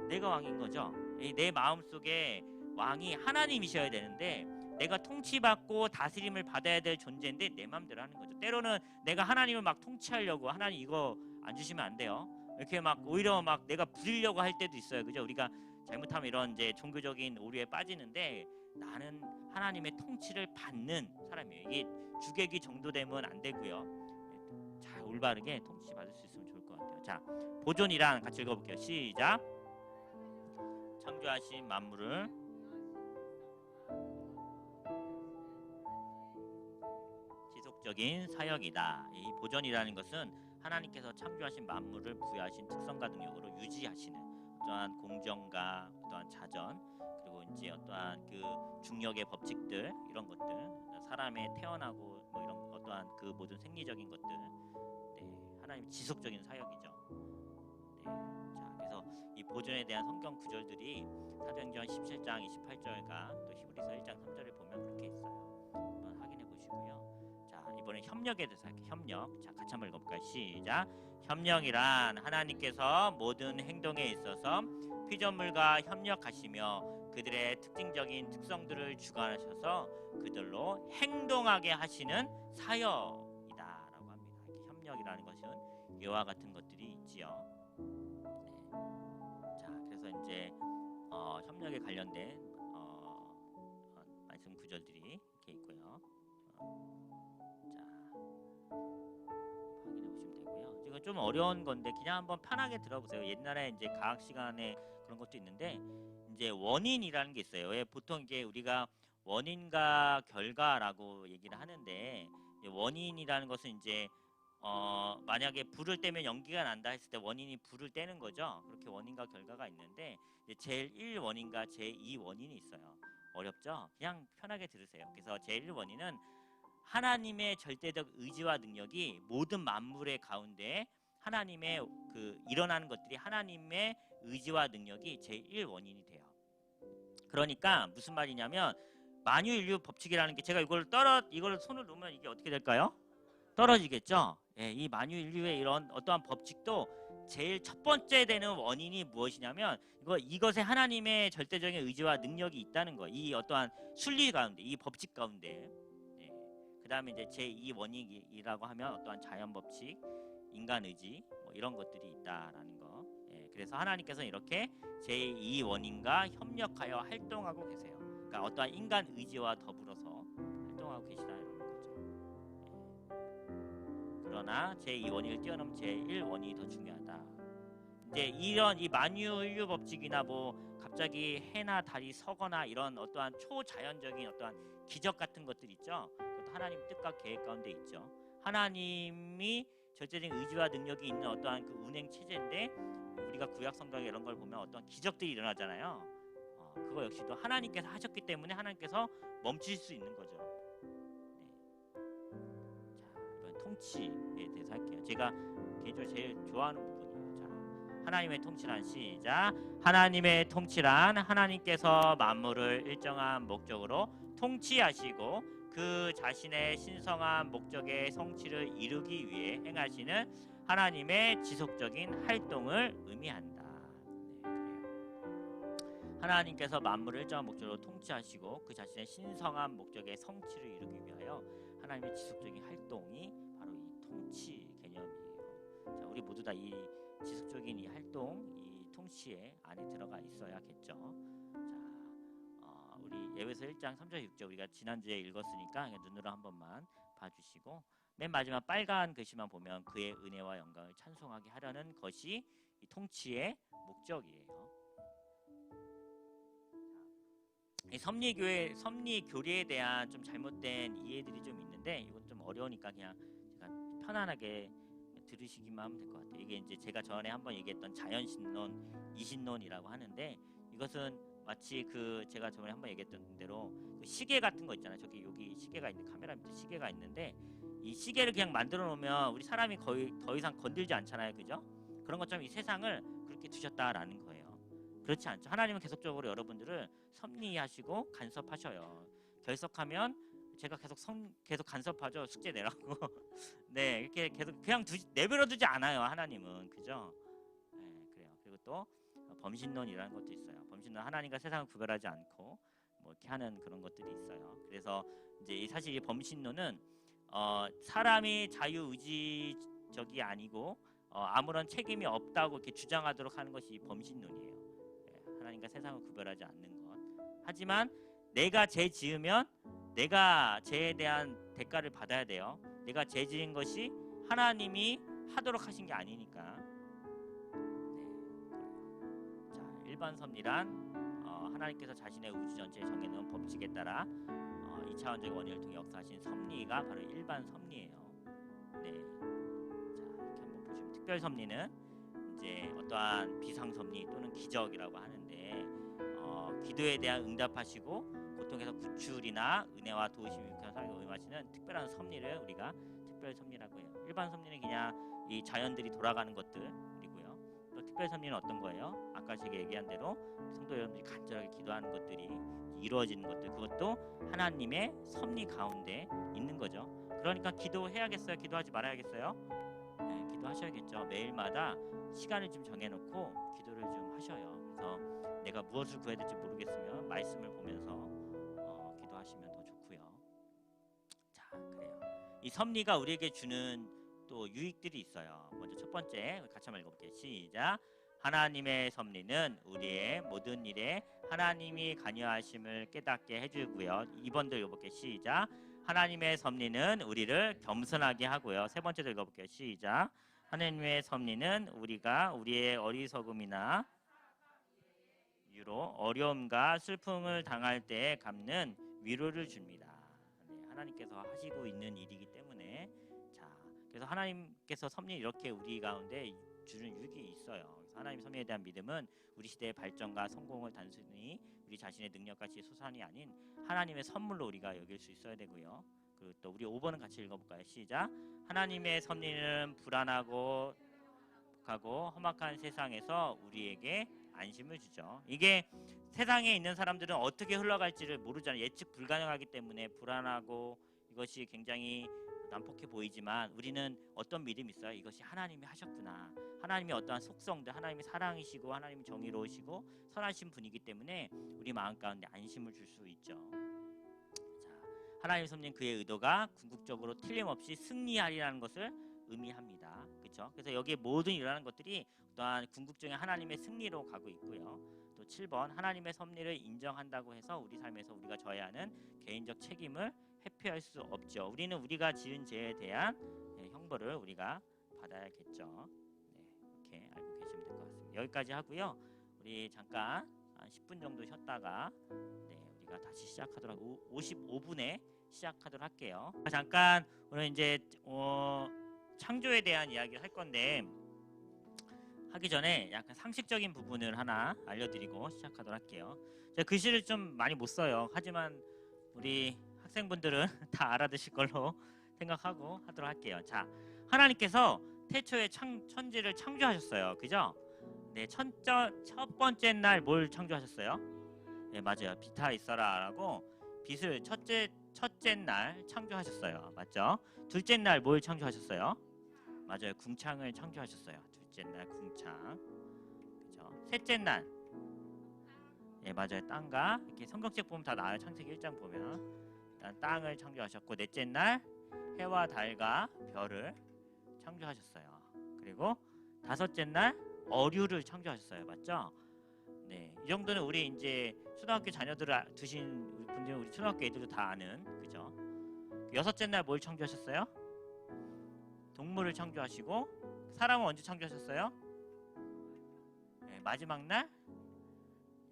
내가 왕인 거죠. 내 마음속에 왕이 하나님이셔야 되는데 내가 통치받고 다스림을 받아야 될 존재인데 내 마음대로 하는 거죠. 때로는 내가 하나님을 막 통치하려고 하나님 이거 안 주시면 안 돼요. 이렇게 막 오히려 막 내가 부리려고 할 때도 있어요. 그죠? 우리가 잘못하면 이런 이제 종교적인 오류에 빠지는데 나는 하나님의 통치를 받는 사람이에요. 이게 주객이 정도 되면 안 되고요. 자, 올바르게 통치 받을 수 있으면 좋을 것 같아요. 자, 보존이랑 같이 읽어볼게요. 시작. 창조하신 만물을 지속적인 사역이다. 이 보존이라는 것은 하나님께서 창조하신 만물을 부여하신 특성과 능력으로 유지하시는 어떠한 공정과 어떠한 자전, 그리고 이제 어떠한 그 중력의 법칙들, 이런 것들, 사람의 태어나고 뭐 이런 어떠한 그 모든 생리적인 것들, 하나님 지속적인 사역이죠. 자, 그래서 이 보존에 대한 성경 구절들이 사도행전 17장 28절과 또 히브리서 1장 3절을 보면 그렇게 있어요. 한번 확인해 보시고요. 자, 이번에 협력에 대해서 할게요. 협력. 자, 같이 한번 읽어볼까요? 시작. 협력이란 하나님께서 모든 행동에 있어서 피조물과 협력하시며 그들의 특징적인 특성들을 주관하셔서 그들로 행동하게 하시는 사역이다라고 합니다. 이렇게 협력이라는 것은 이와 같은 것들이 있지요. 자, 그래서 이제 협력에 관련된 말씀 구절들이 이렇게 있고요. 자, 확인해 보시면 되고요. 이거 좀 어려운 건데 그냥 한번 편하게 들어보세요. 옛날에 이제 과학 시간에 그런 것도 있는데 이제 원인이라는 게 있어요. 왜 보통 이게 우리가 원인과 결과라고 얘기를 하는데 원인이라는 것은 이제 만약에 불을 떼면 연기가 난다 했을 때 원인이 불을 떼는 거죠. 그렇게 원인과 결과가 있는데 이제 제1 원인과 제2 원인이 있어요. 어렵죠? 그냥 편하게 들으세요. 그래서 제1 원인은 하나님의 절대적 의지와 능력이 모든 만물의 가운데 하나님의 그 일어나는 것들이 하나님의 의지와 능력이 제1 원인이 돼요. 그러니까 무슨 말이냐면 만유인류 법칙이라는 게 제가 이걸 손을 놓으면 이게 어떻게 될까요? 떨어지겠죠. 예, 이 만유인류의 이런 어떠한 법칙도 제일 첫 번째 되는 원인이 무엇이냐면 이것에 하나님의 절대적인 의지와 능력이 있다는 거. 이 어떠한 순리 가운데, 이 법칙 가운데. 예, 그 다음에 이제 제2 원인이라고 하면 어떠한 자연 법칙, 인간 의지, 뭐 이런 것들이 있다라는 거. 예, 그래서 하나님께서는 이렇게 제2 원인과 협력하여 활동하고 계세요. 그러니까 어떠한 인간 의지와 더불어서 활동하고 계시다 이런 거죠. 그러나 제2 원인을 뛰어넘은 제1 원인이 더 중요하다. 이제 이런 이 만유인류 법칙이나 뭐 갑자기 해나 달이 서거나 이런 어떠한 초자연적인 어떠한 기적 같은 것들 있죠. 그것도 하나님 뜻과 계획 가운데 있죠. 하나님이 절대적인 의지와 능력이 있는 어떠한 그 운행 체제인데 우리가 구약 성경에 이런 걸 보면 어떤 기적들이 일어나잖아요. 그거 역시도 하나님께서 하셨기 때문에 하나님께서 멈추실 수 있는 거죠. 통치에 대해서 할게요. 제가 개인적으로 제일 좋아하는 부분이에요. 자, 하나님의 통치란 시작. 하나님의 통치란 하나님께서 만물을 일정한 목적으로 통치하시고 그 자신의 신성한 목적의 성취를 이루기 위해 행하시는 하나님의 지속적인 활동을 의미한다. 그래요. 하나님께서 만물을 일정한 목적으로 통치하시고 그 자신의 신성한 목적의 성취를 이루기 위하여 하나님의 지속적인 활동이 통치 개념이에요. 자, 우리 모두 다 이 지속적인 이 활동, 이 통치에 안에 들어가 있어야겠죠. 자, 우리 에베소 1장 3절 6절 우리가 지난주에 읽었으니까 눈으로 한 번만 봐주시고 맨 마지막 빨간 글씨만 보면 그의 은혜와 영광을 찬송하게 하려는 것이 이 통치의 목적이에요. 이 섭리교리에 대한 좀 잘못된 이해들이 좀 있는데 이건 좀 어려우니까 그냥 편안하게 들으시기만 하면 될 것 같아요. 이게 이제 제가 전에 한번 얘기했던 자연신론, 이신론이라고 하는데 이것은 마치 그 제가 전에 한번 얘기했던 대로 그 시계 같은 거 있잖아요. 여기 시계가 있는 카메라 밑에 시계가 있는데 이 시계를 그냥 만들어 놓으면 우리 사람이 거의 더 이상 건들지 않잖아요. 그죠? 그런 것처럼 이 세상을 그렇게 두셨다라는 거예요. 그렇지 않죠. 하나님은 계속적으로 여러분들을 섭리하시고 간섭하셔요. 결석하면 제가 계속 간섭하죠. 숙제 내라고. 네, 이렇게 계속 그냥 내버려 두지 않아요. 하나님은. 그죠? 네, 그래요. 그리고 또 범신론이라는 것도 있어요. 범신론 하나님과 세상을 구별하지 않고 뭐 이렇게 하는 그런 것들이 있어요. 그래서 이제 사실 이 범신론은 사람이 자유의지적이 아니고 아무런 책임이 없다고 이렇게 주장하도록 하는 것이 범신론이에요. 네, 하나님과 세상을 구별하지 않는 것. 하지만 내가 죄 지으면 내가 죄에 대한 대가를 받아야 돼요. 내가 죄 지은 것이 하나님이 하도록 하신 게 아니니까. 네. 자, 일반 섭리란 하나님께서 자신의 우주 전체에 정해놓은 법칙에 따라 2차원적 원인을 통해 역사하신 섭리가 바로 일반 섭리예요. 네. 자, 이렇게 한번 특별 섭리는 이제 어떠한 비상 섭리 또는 기적이라고 하는데 기도에 대한 응답하시고 고통에서 구출이나 은혜와 도우심이 유익한 사역에 응하시는 특별한 섭리를 우리가 특별 섭리라고 해요. 일반 섭리는 그냥 이 자연들이 돌아가는 것들이고요. 또 특별 섭리는 어떤 거예요? 아까 제가 얘기한 대로 성도 여러분들이 간절하게 기도하는 것들이 이루어지는 것들, 그것도 하나님의 섭리 가운데 있는 거죠. 그러니까 기도해야겠어요? 기도하지 말아야겠어요? 네, 기도하셔야겠죠. 매일마다 시간을 좀 정해놓고 기도를 좀 하셔요. 그래서 내가 무엇을 구해야 될지 모르겠으면 말씀을 보면서 기도하시면 더 좋고요. 자, 그래요. 이 섭리가 우리에게 주는 또 유익들이 있어요. 먼저 첫 번째 같이 한번 읽어볼게요. 시작. 하나님의 섭리는 우리의 모든 일에 하나님이 관여하심을 깨닫게 해주고요. 2번도 읽어볼게요. 시작. 하나님의 섭리는 우리를 겸손하게 하고요. 세 번째도 읽어볼게요. 시작. 하나님의 섭리는 우리가 우리의 어리석음이나 유로 어려움과 슬픔을 당할 때 갚는 위로를 줍니다. 네, 하나님께서 하시고 있는 일이기 때문에 자, 그래서 하나님께서 섭리 이렇게 우리 가운데 주는 유익이 있어요. 그래서 하나님 섭리에 대한 믿음은 우리 시대의 발전과 성공을 단순히 우리 자신의 능력같이 소산이 아닌 하나님의 선물로 우리가 여길 수 있어야 되고요. 그리고 또 우리 5번은 같이 읽어볼까요? 시작. 하나님의 섭리는 불안하고 험악한 세상에서 우리에게 안심을 주죠. 이게 세상에 있는 사람들은 어떻게 흘러갈지를 모르잖아요. 예측 불가능하기 때문에 불안하고 이것이 굉장히 난폭해 보이지만 우리는 어떤 믿음이 있어요? 이것이 하나님이 하셨구나. 하나님이 어떠한 속성들, 하나님이 사랑이시고 하나님이 정의로우시고 선하신 분이기 때문에 우리 마음 가운데 안심을 줄 수 있죠. 자, 하나님 섭리는 그의 의도가 궁극적으로 틀림없이 승리하리라는 것을 의미합니다. 그렇죠? 그래서 여기에 모든 일어나는 것들이 또한 궁극적인 하나님의 승리로 가고 있고요. 또 7번 하나님의 섭리를 인정한다고 해서 우리 삶에서 우리가 져야 하는 개인적 책임을 회피할 수 없죠. 우리는 우리가 지은 죄에 대한 형벌을 우리가 받아야겠죠. 네, 이렇게 알고 계시면 될 것 같습니다. 여기까지 하고요. 우리 잠깐 한 10분 정도 쉬었다가 우리가 다시 시작하도록 55분에 시작하도록 할게요. 잠깐 오늘 이제 창조에 대한 이야기를 할 건데 하기 전에 약간 상식적인 부분을 하나 알려드리고 시작하도록 할게요. 제가 글씨를 좀 많이 못 써요. 하지만 우리 학생분들은 다 알아듣실 걸로 생각하고 하도록 할게요. 자, 하나님께서 태초에 천지를 창조하셨어요. 그죠? 네, 첫 번째 날 뭘 창조하셨어요? 네, 맞아요. 빛아 있어라라고 빛을 첫째 날 창조하셨어요. 맞죠? 둘째 날 뭘 창조하셨어요? 맞아요. 궁창을 창조하셨어요. 둘째 날 궁창. 그죠? 셋째 날. 예, 맞아요. 땅과 이렇게 성경책 보면 다 나와요. 창세기 1장 보면. 일단 땅을 창조하셨고 넷째 날 해와 달과 별을 창조하셨어요. 그리고 다섯째 날 어류를 창조하셨어요. 맞죠? 네, 이 정도는 우리 이제 초등학교 자녀들을 두신 분들은 우리 초등학교 애들도 다 아는 그죠? 여섯째 날 뭘 창조하셨어요? 동물을 창조하시고 사람은 언제 창조하셨어요? 네, 마지막 날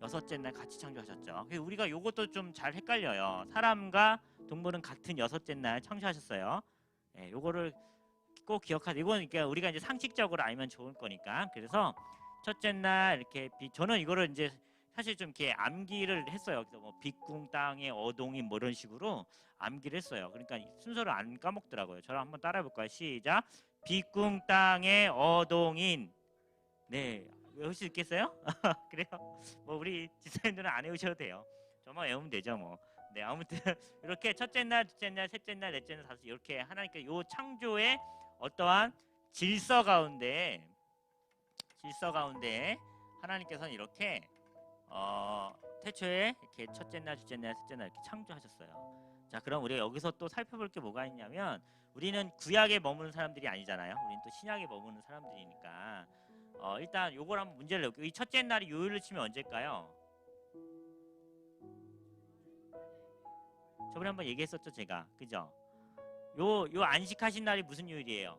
여섯째 날 같이 창조하셨죠. 그래서 우리가 요것도 좀 잘 헷갈려요. 사람과 동물은 같은 여섯째 날 창조하셨어요. 네, 요거를 꼭 기억하세요. 이건 그러니까 우리가 이제 상식적으로 알면 좋을 거니까. 그래서 첫째 날 이렇게 저는 이거를 이제 사실 좀 이렇게 암기를 했어요. 그래서 뭐 빛궁 땅의 어동인 뭐 이런 식으로 암기를 했어요. 그러니까 순서를 안 까먹더라고요. 저랑 한번 따라해 볼까요? 시작. 빛궁 땅의 어동인. 네, 외울 수 있겠어요? 그래요? 뭐 우리 집사님들은 안 외우셔도 돼요. 저만 외우면 되죠 뭐. 네, 아무튼 이렇게 첫째 날, 둘째 날, 셋째 날, 넷째 날, 다섯 이렇게 하나님께 요 창조의 어떠한 질서 가운데 하나님께서는 이렇게 태초에 이렇게 첫째 날, 둘째 날, 셋째 날 이렇게 창조하셨어요. 자, 그럼 우리가 여기서 또 살펴볼 게 뭐가 있냐면 우리는 구약에 머무는 사람들이 아니잖아요. 우리는 또 신약에 머무는 사람들이니까 일단 요걸 한번 문제를 내볼게요. 이 첫째 날이 요일로 치면 언제일까요? 저번에 한번 얘기했었죠 제가. 그죠? 요 안식하신 날이 무슨 요일이에요?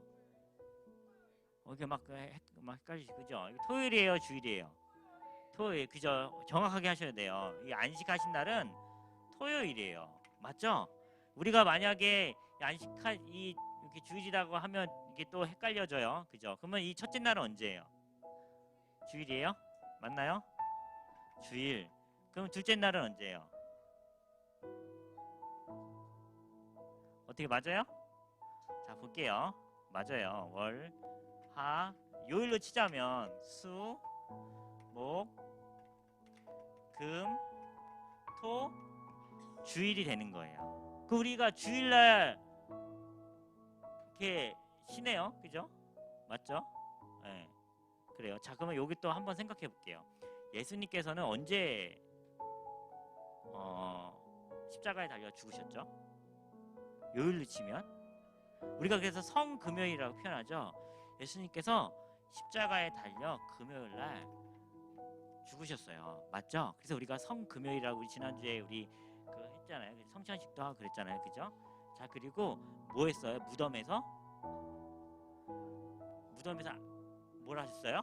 이게 막 헷갈리시 그죠? 토요일이에요, 주일이에요? 토요일. 그죠? 정확하게 하셔야 돼요. 이 안식하신 날은 토요일이에요. 맞죠? 우리가 만약에 이렇게 주일이라고 하면 이게 또 헷갈려져요. 그죠? 그러면 이 첫째 날은 언제예요? 주일이에요? 맞나요? 주일. 그럼 둘째 날은 언제예요? 어떻게 맞아요? 자, 볼게요. 맞아요. 월, 화, 요일로 치자면 수, 목, 금, 토, 주일이 되는 거예요. 그 우리가 주일날 이렇게 쉬네요. 그죠? 맞죠? 네. 그래요. 자, 그러면 여기 또 한번 생각해 볼게요. 예수님께서는 언제 십자가에 달려 죽으셨죠? 요일로 치면 우리가 그래서 성금요일이라고 표현하죠. 예수님께서 십자가에 달려 금요일날 죽으셨어요. 맞죠? 그래서 우리가 성금요일이라고 우리 지난주에 우리 그 했잖아요. 성찬식도 하고 그랬잖아요. 그죠? 자, 그리고 뭐 했어요? 무덤에서 뭘 하셨어요?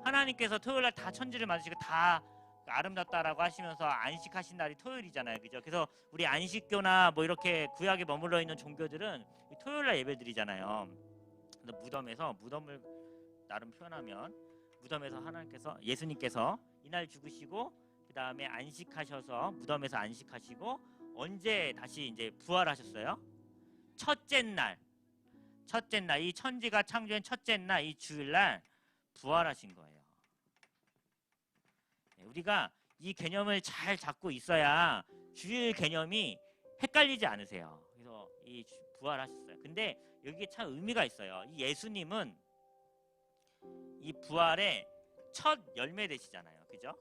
하나님께서 토요일날 다 천지를 만드시고 다 아름답다라고 하시면서 안식하신 날이 토요일이잖아요. 그죠? 그래서 우리 안식교나 뭐 이렇게 구약에 머물러 있는 종교들은 토요일날 예배드리잖아요. 그래서 무덤을 나름 표현하면 무덤에서 예수님께서 이날 죽으시고 그 다음에 안식하셔서 무덤에서 안식하시고 언제 다시 이제 부활하셨어요? 첫째 날 이 천지가 창조된 첫째 날 이 주일날 부활하신 거예요. 우리가 이 개념을 잘 잡고 있어야 주일 개념이 헷갈리지 않으세요. 그래서 이 부활하셨어요. 근데 여기에 참 의미가 있어요. 이 예수님은 이 부활의 첫 열매 되시잖아요. 그죠?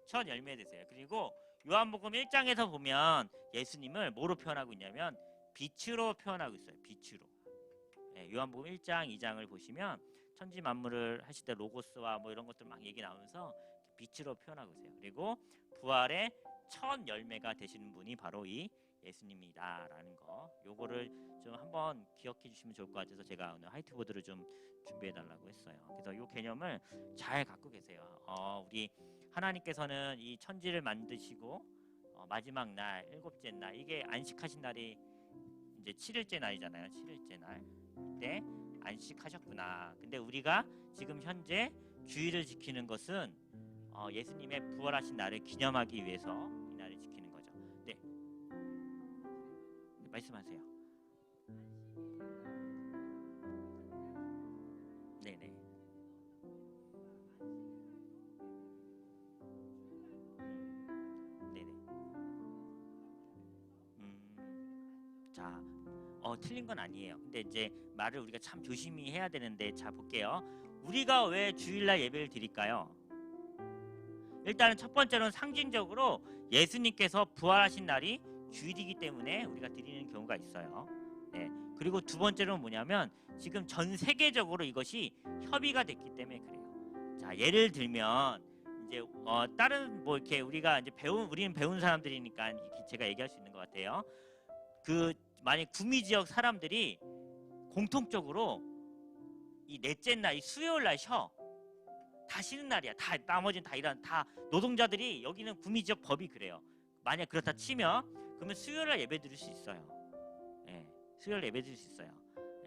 첫 열매 되세요. 그리고 요한복음 1장에서 보면 예수님을 뭐로 표현하고 있냐면 빛으로 표현하고 있어요. 빛으로. 네, 요한복음 1장, 2장을 보시면 천지 만물을 하실 때 로고스와 뭐 이런 것들 막 얘기 나오면서 빛으로 표현하고 있어요. 그리고 부활의 첫 열매가 되시는 분이 바로 이 예수님이다라는 거. 요거를 좀 한번 기억해 주시면 좋을 것 같아서 제가 오늘 화이트보드를 좀 준비해 달라고 했어요. 그래서 요 개념을 잘 갖고 계세요. 우리 하나님께서는 이 천지를 만드시고 마지막 날, 일곱째 날, 이게 안식하신 날이 이제 7일째 날이잖아요. 7일째 날. 그때 안식하셨구나. 근데 우리가 지금 현재 주일을 지키는 것은 예수님의 부활하신 날을 기념하기 위해서 이 날을 지키는 거죠. 네. 말씀하세요. 네네. 네네. 자, 틀린 건 아니에요. 근데 이제 말을 우리가 참 조심히 해야 되는데, 자 볼게요. 우리가 왜 주일날 예배를 드릴까요? 일단은 첫 번째로는 상징적으로 예수님께서 부활하신 날이 주일이기 때문에 우리가 드리는 경우가 있어요. 네. 그리고 두 번째로는 뭐냐면 지금 전 세계적으로 이것이 협의가 됐기 때문에 그래요. 자, 예를 들면 이제 다른 뭐 이렇게 우리가 이제 우리는 배운 사람들이니까 제가 얘기할 수 있는 것 같아요. 그 만약 구미 지역 사람들이 공통적으로 이 넷째 날, 이 수요일 날 쉬어. 다 쉬는 날이야. 다 나머지는 다 노동자들이 여기는 구미 지역 법이 그래요. 만약 그렇다 치면 그러면 수요일 날 예배 드릴 수 있어요. 예, 수요일 예배 드릴 수 있어요.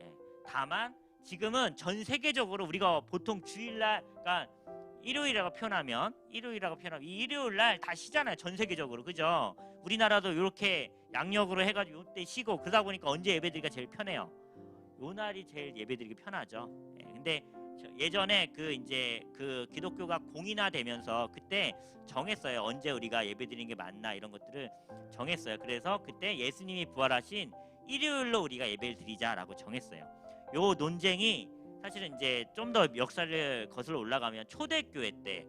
예, 다만 지금은 전 세계적으로 우리가 보통 주일날, 그러니까 일요일이라고 표현하면 이 일요일 날 다 쉬잖아요. 전 세계적으로. 그죠? 우리나라도 이렇게 양력으로 해가지고 이때 쉬고 그러다 보니까 언제 예배드리기가 제일 편해요. 요 날이 제일 예배드리기 편하죠. 예, 근데 예전에 그 이제 그 기독교가 공인화되면서 그때 정했어요. 언제 우리가 예배드리는 게 맞나 이런 것들을 정했어요. 그래서 그때 예수님이 부활하신 일요일로 우리가 예배를 드리자라고 정했어요. 요 논쟁이 사실은 이제 좀 더 역사를 거슬러 올라가면 초대교회 때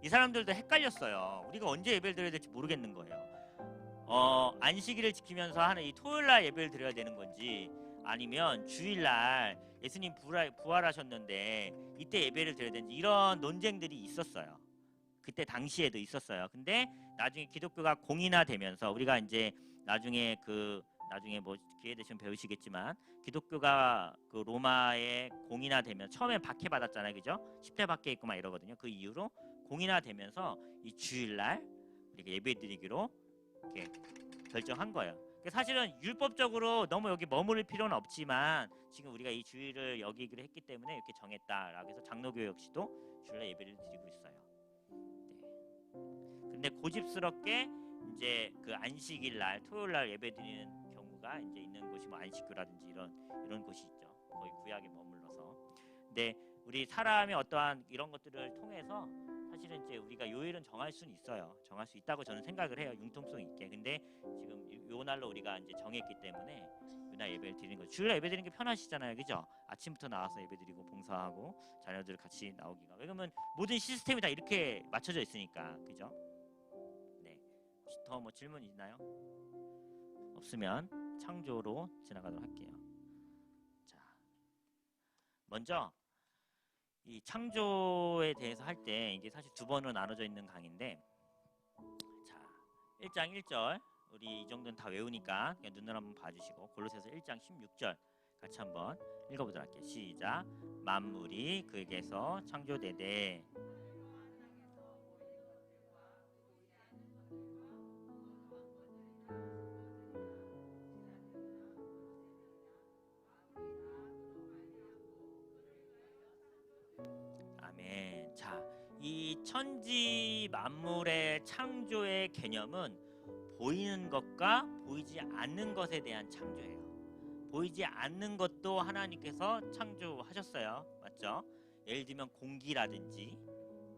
이 사람들도 헷갈렸어요. 우리가 언제 예배를 드려야 될지 모르겠는 거예요. 안식일을 지키면서 하는 이 토요일날 예배를 드려야 되는 건지 아니면 주일날 예수님 부활하셨는데 이때 예배를 드려야 되는지 이런 논쟁들이 있었어요. 그때 당시에도 있었어요. 근데 나중에 기독교가 공인화되면서 우리가 이제 나중에 뭐 기회 되시면 배우시겠지만 기독교가 그 로마에 공인화되면 처음에 박해받았잖아요. 그죠? 10대 박해 있고 막 이러거든요. 그 이후로 공인화되면서 이 주일날 우리가 예배드리기로 이렇게 결정한 거예요. 사실은 율법적으로 너무 여기 머무를 필요는 없지만 지금 우리가 이 주일을 여기기로 했기 때문에 이렇게 정했다라고 해서 장로교 역시도 주일날 예배를 드리고 있어요. 네. 근데 고집스럽게 이제 그 안식일 날 토요일 날 예배 드리는 경우가 이제 있는 곳이 뭐 안식교라든지 이런 곳이 있죠. 거의 구약에 머물러서. 근데 우리 사람의 어떠한 이런 것들을 통해서 사실은 이제 우리가 요일은 정할 수는 있어요. 정할 수 있다고 저는 생각을 해요. 융통성 있게. 근데 지금 요 날로 우리가 이제 정했기 때문에 그날 예배를 드리는 거죠. 주일날 예배 드리는 게 편하시잖아요, 그죠? 아침부터 나와서 예배 드리고 봉사하고 자녀들 같이 나오기가. 왜냐면 모든 시스템이 다 이렇게 맞춰져 있으니까, 그죠? 네. 혹시 더 뭐 질문 있나요? 없으면 창조로 지나가도록 할게요. 자, 먼저 이 창조에 대해서 할 때 이게 사실 두 번으로 나눠져 있는 강의인데, 자, 1장 1절 우리 이 정도는 다 외우니까 그냥 눈으로 한번 봐주시고 골로새서 1장 16절 같이 한번 읽어보도록 할게요. 시작. 만물이 그에게서 창조되되 아멘. 자, 이 천지 만물의 창조의 개념은 보이는 것과 보이지 않는 것에 대한 창조예요. 보이지 않는 것도 하나님께서 창조하셨어요. 맞죠? 예를 들면 공기라든지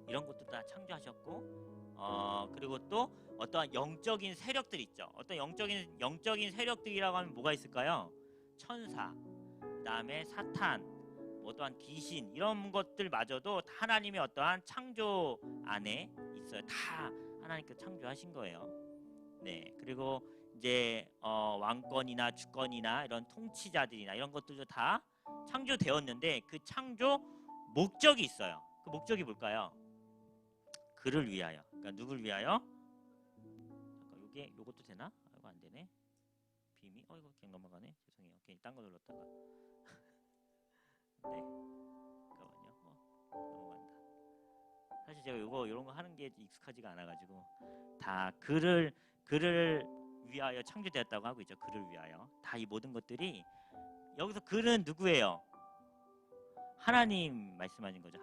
이런 것도 다 창조하셨고, 그리고 또 어떠한 영적인 세력들 있죠. 어떤 영적인 세력들이라고 하면 뭐가 있을까요? 천사, 그다음에 사탄, 뭐 또한 귀신 이런 것들마저도 다 하나님의 어떠한 창조 안에 있어요. 다 하나님께서 창조하신 거예요. 네, 그리고 이제 왕권이나 주권이나 이런 통치자들이나 이런 것들도 다 창조되었는데 그 창조 목적이 있어요. 그 목적이 뭘까요? 그를 위하여. 그러니까 누굴 위하여? 잠깐 요것도 되나? 이거 안 되네. 비밀. 이거 그냥 넘어가네. 죄송해요. 괜히 딴 거 눌렀다가. 네. 잠깐만요. 넘어간다. 사실 제가 이런 거 하는 게 익숙하지가 않아가지고 다 그를 위하여 창조되었다고 하고 있죠. 그를 위하여. 다 이 모든 것들이 여기서 그는 누구예요? 하나님 말씀하신 거죠.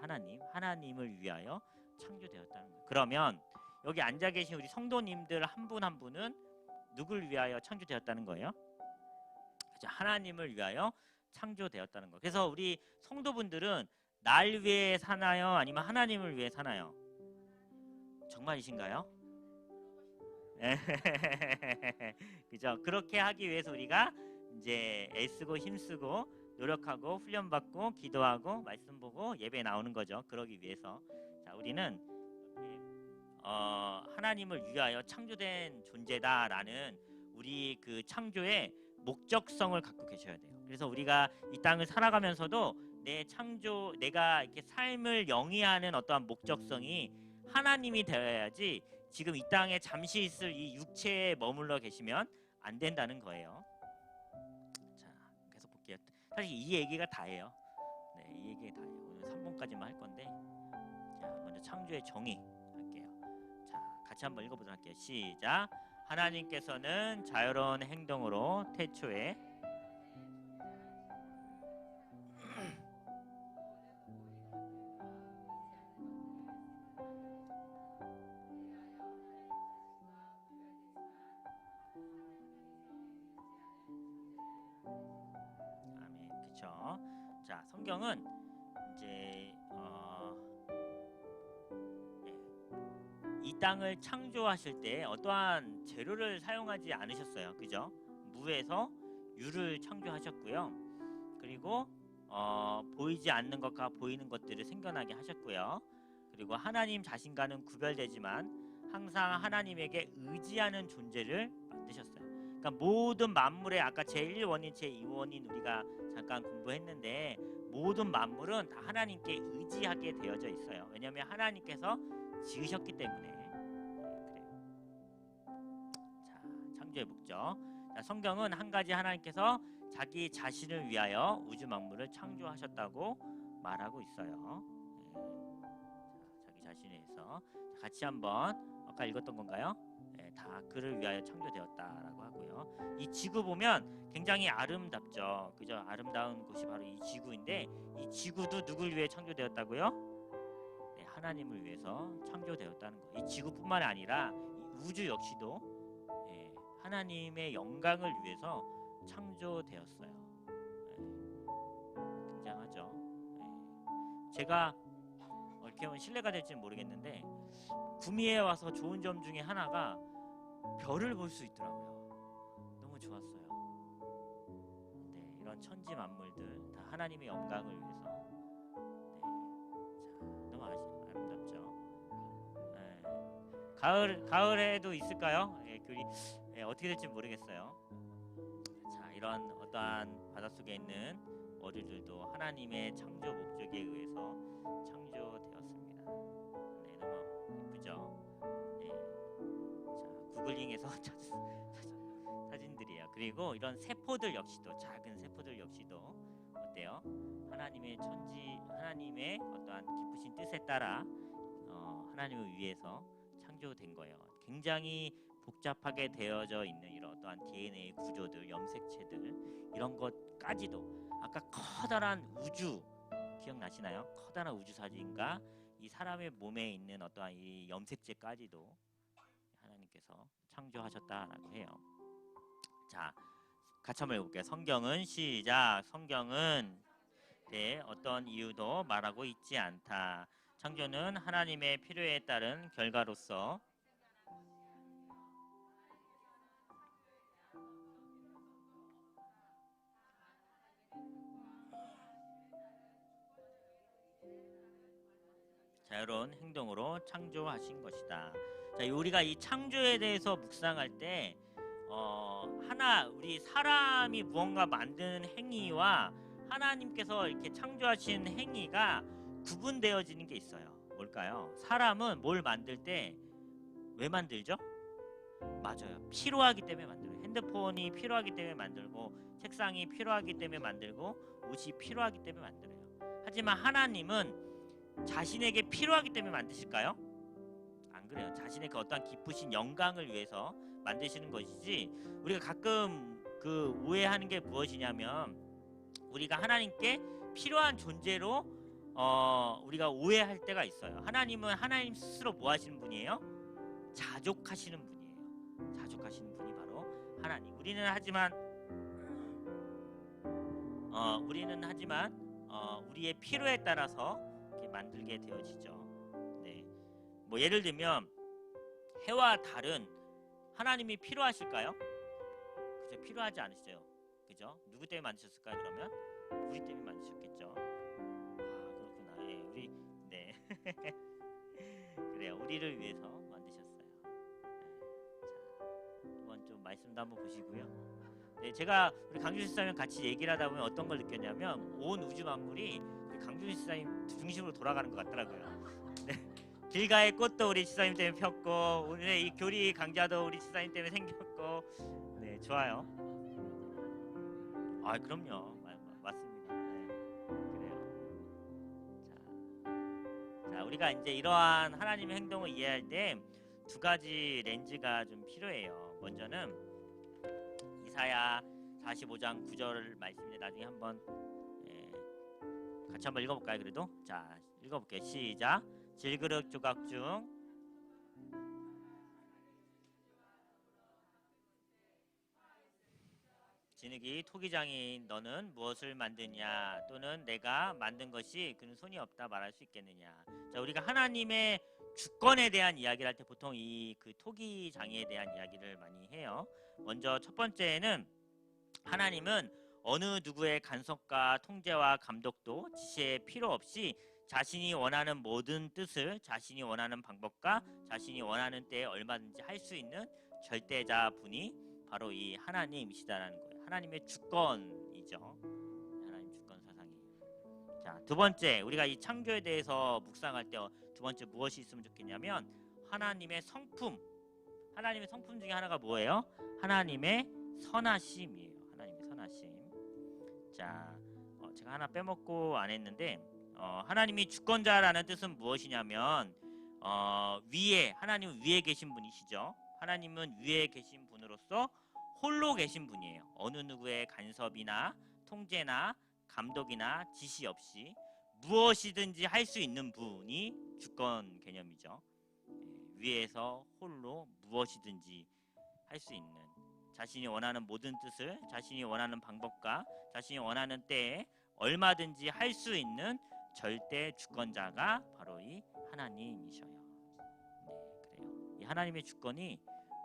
하나님을 위하여 창조되었다는 거예요. 그러면 여기 앉아 계신 우리 성도님들 한 분 한 분은 누굴 위하여 창조되었다는 거예요? 그렇죠. 하나님을 위하여 창조되었다는 거예요. 그래서 우리 성도분들은 날 위해 사나요? 아니면 하나님을 위해 사나요? 정말이신가요? 그죠? 그렇게 하기 위해서 우리가 이제 애쓰고 힘쓰고 노력하고 훈련받고 기도하고 말씀 보고 예배 나오는 거죠. 그러기 위해서. 자, 우리는 하나님을 위하여 창조된 존재다라는 우리 그 창조의 목적성을 갖고 계셔야 돼요. 그래서 우리가 이 땅을 살아가면서도 내가 이렇게 삶을 영위하는 어떠한 목적성이 하나님이 되어야지 지금 이 땅에 잠시 있을 이 육체에 머물러 계시면 안 된다는 거예요. 자, 계속 볼게요. 사실 이 얘기가 다예요. 네, 이 얘기가 다예요. 오늘 3번까지만 할 건데, 자, 먼저 창조의 정의 할게요. 자, 같이 한번 읽어보도록 할게요. 시작. 하나님께서는 자유로운 행동으로 태초에 아멘. 그쵸? 자, 성경은 이제 이 땅을 창조하실 때 어떠한 재료를 사용하지 않으셨어요. 그죠? 무에서 유를 창조하셨고요. 그리고 보이지 않는 것과 보이는 것들을 생겨나게 하셨고요. 그리고 하나님 자신과는 구별되지만 항상 하나님에게 의지하는 존재를 만드셨어요. 그러니까 모든 만물의 아까 제1원인, 제2원인 우리가 잠깐 공부했는데 모든 만물은 다 하나님께 의지하게 되어져 있어요. 왜냐하면 하나님께서 지으셨기 때문에. 그래요. 자, 창조의 목적. 자, 성경은 한 가지 하나님께서 자기 자신을 위하여 우주 만물을 창조하셨다고 말하고 있어요. 자, 자기 자신에 대해서 같이 한번 아까 읽었던 건가요? 다 그를 위하여 창조되었다라고 하고요. 이 지구 보면 굉장히 아름답죠. 그죠? 아름다운 곳이 바로 이 지구인데 이 지구도 누굴 위해 창조되었다고요? 네, 하나님을 위해서 창조되었다는 거. 이 지구뿐만 아니라 이 우주 역시도 네, 하나님의 영광을 위해서 창조되었어요. 네, 굉장하죠. 네. 제가 이렇게 하면 신뢰가 될지는 모르겠는데 구미에 와서 좋은 점 중에 하나가 별을 볼 수 있더라고요. 너무 좋았어요. 네, 이런 천지 만물들 다 하나님의 영광을 위해서 네, 자, 너무 아름답죠. 네. 가을에도 있을까요? 예, 어떻게 될지 모르겠어요. 자, 이런 어떠한 바닷속에 있는 어류들도 하나님의 창조 목적에 의해서 창조되었습니다. 네, 너무 예쁘죠? 네. 자, 구글링에서 사진들이에요. 그리고 이런 세포들 역시도 작은 세포들 역시도 어때요? 하나님의 어떠한 기쁘신 뜻에 따라 하나님을 위해서 창조된 거예요. 굉장히 복잡하게 되어져 있는 이런 어떠한 DNA 구조들, 염색체들 이런 것까지도 아까 커다란 우주 기억나시나요? 커다란 우주 사진과 이 사람의 몸에 있는 어떠한 이 염색체까지도 하나님께서 창조하셨다라고 해요. 자, 같이 한번 해볼게요. 성경은 시작. 성경은 네, 어떤 이유도 말하고 있지 않다. 창조는 하나님의 필요에 따른 결과로서 자유로운 행동으로 창조하신 것이다. 자, 우리가 이 창조에 대해서 묵상할 때 우리 사람이 무언가 만드는 행위와 하나님께서 이렇게 창조하신 행위가 구분되어지는 게 있어요. 뭘까요? 사람은 뭘 만들 때 왜 만들죠? 맞아요. 필요하기 때문에 만들어요. 핸드폰이 필요하기 때문에 만들고, 책상이 필요하기 때문에 만들고, 옷이 필요하기 때문에 만들어요. 하지만 하나님은 자신에게 필요하기 때문에 만드실까요? 안 그래요. 자신의 그 어떠한 기쁘신 영광을 위해서 만드시는 것이지, 우리가 가끔 그 오해하는 게 무엇이냐면, 우리가 하나님께 필요한 존재로 우리가 오해할 때가 있어요. 하나님은 하나님 스스로 뭐 하시는 분이에요? 자족하시는 분이에요. 자족하시는 분이 바로 하나님. 우리는 하지만 우리의 필요에 따라서 이렇게 만들게 되어지죠. 네. 뭐 예를 들면 해와 달은 하나님이 필요하실까요? 그죠? 필요하지 않으시죠. 그죠? 누구 때문에 만드셨을까요? 그러면 우리 때문에 만드셨겠죠. 아, 그렇구나. 예, 우리 네. 그래요. 우리를 위해서 만드셨어요. 자, 이번 좀 말씀도 한번 보시고요. 네, 제가 우리 강준수 사님 같이 얘기를 하다 보면 어떤 걸 느꼈냐면 온 우주 만물이 우리 강준수 사님 중심으로 돌아가는 것 같더라고요. 네. 길가의 꽃도 우리 지사님 때문에 폈고, 오늘의 이 교리 강좌도 우리 지사님 때문에 생겼고, 네, 좋아요. 아, 그럼요. 맞습니다. 네, 그래요. 자, 우리가 이제 이러한 하나님의 행동을 이해할 때 두 가지 렌즈가 좀 필요해요. 먼저는 이사야 45장 9절 말씀인데 나중에 한번 같이 한번 읽어볼까요? 그래도 자, 읽어볼게요. 시작. 질그릇 조각 중 진흙이 토기장이 너는 무엇을 만드냐, 또는 내가 만든 것이 그는 손이 없다 말할 수 있겠느냐. 자, 우리가 하나님의 주권에 대한 이야기를 할 때 보통 이 그 토기장에 대한 이야기를 많이 해요. 먼저 첫 번째는 하나님은 어느 누구의 간섭과 통제와 감독도 지시에 필요 없이 자신이 원하는 모든 뜻을 자신이 원하는 방법과 자신이 원하는 때에 얼마든지 할 수 있는 절대자 분이 바로 이 하나님이시다라는 거예요. 하나님의 주권이죠. 하나님 주권 사상이에요. 자, 두 번째, 우리가 이 창조에 대해서 묵상할 때 두 번째 무엇이 있으면 좋겠냐면 하나님의 성품. 하나님의 성품 중에 하나가 뭐예요? 하나님의 선하심이에요. 하나님의 선하심. 자, 제가 하나 빼먹고 안 했는데 하나님이 주권자라는 뜻은 무엇이냐면 위에, 하나님 위에 계신 분이시죠. 하나님은 위에 계신 분으로서 홀로 계신 분이에요. 어느 누구의 간섭이나 통제나 감독이나 지시 없이 무엇이든지 할 수 있는 분이 주권 개념이죠. 위에서 홀로 무엇이든지 할 수 있는, 자신이 원하는 모든 뜻을 자신이 원하는 방법과 자신이 원하는 때에 얼마든지 할 수 있는 절대 주권자가 바로 이 하나님이셔요. 네, 그래요. 이 하나님의 주권이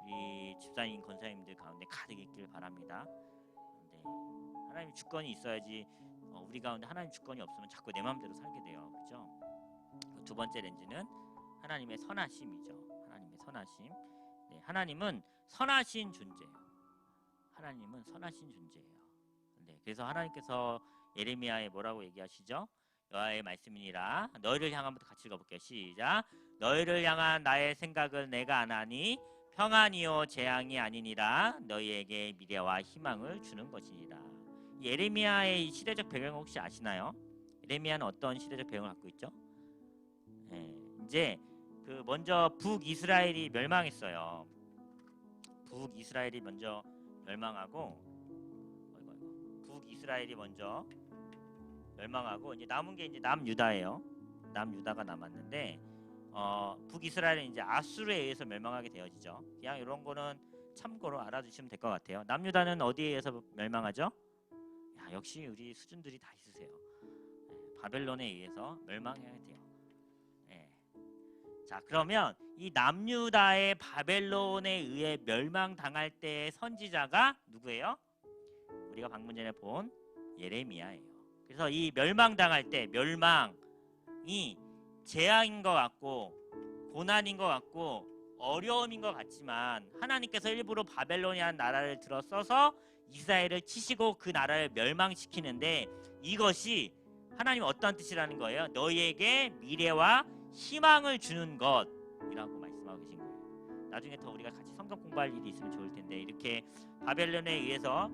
우리 집사님, 권사님들 가운데 가득 있길 바랍니다. 네, 하나님의 주권이 있어야지. 우리 가운데 하나님 주권이 없으면 자꾸 내 마음대로 살게 돼요. 그죠? 두 번째 렌즈는 하나님의 선하심이죠. 하나님의 선하심. 네, 하나님은 선하신 존재예요. 하나님은 선하신 존재예요. 네, 그래서 하나님께서 예레미야에 뭐라고 얘기하시죠? 여호와의 말씀이니라. 너희를 향한부터 같이 읽어볼게요. 시작. 너희를 향한 나의 생각을 내가 아나니 평안이요 재앙이 아니니라. 너희에게 미래와 희망을 주는 것이니라. 예레미야의 시대적 배경 혹시 아시나요? 예레미야는 어떤 시대적 배경을 갖고 있죠? 네, 이제 그 먼저 북이스라엘이 멸망했어요. 북이스라엘이 먼저 멸망하고, 북이스라엘이 먼저 멸망하고 이제 남은 게 이제 남유다예요. 남유다가 남았는데 북이스라엘은 이제 아수르에 의해서 멸망하게 되어지죠. 그냥 이런 거는 참고로 알아두시면 될 것 같아요. 남유다는 어디에 의해서 멸망하죠? 야, 역시 우리 수준들이 다 있으세요. 네, 바벨론에 의해서 멸망해야 돼요. 네. 자, 그러면 이 남유다의 바벨론에 의해 멸망당할 때의 선지자가 누구예요? 우리가 방금 전에 본 예레미야예요. 그래서 이 멸망당할 때, 멸망이 재앙인 것 같고 고난인 것 같고 어려움인 것 같지만 하나님께서 일부러 바벨론이라는 나라를 들어서서 이스라엘을 치시고 그 나라를 멸망시키는데, 이것이 하나님 어떠한 뜻이라는 거예요? 너희에게 미래와 희망을 주는 것이라고 말씀하고 계신 거예요. 나중에 더 우리가 같이 성경 공부할 일이 있으면 좋을 텐데, 이렇게 바벨론에 의해서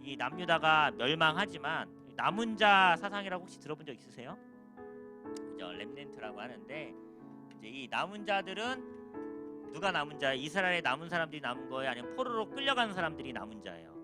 이 남유다가 멸망하지만 남은 자 사상이라고 혹시 들어본 적 있으세요? 그죠? 렘넨트라고 하는데, 이제 이 남은 자들은 누가 남은 자예요? 이스라엘의 남은 사람들이 남은 거예요? 아니면 포로로 끌려간 사람들이 남은 자예요?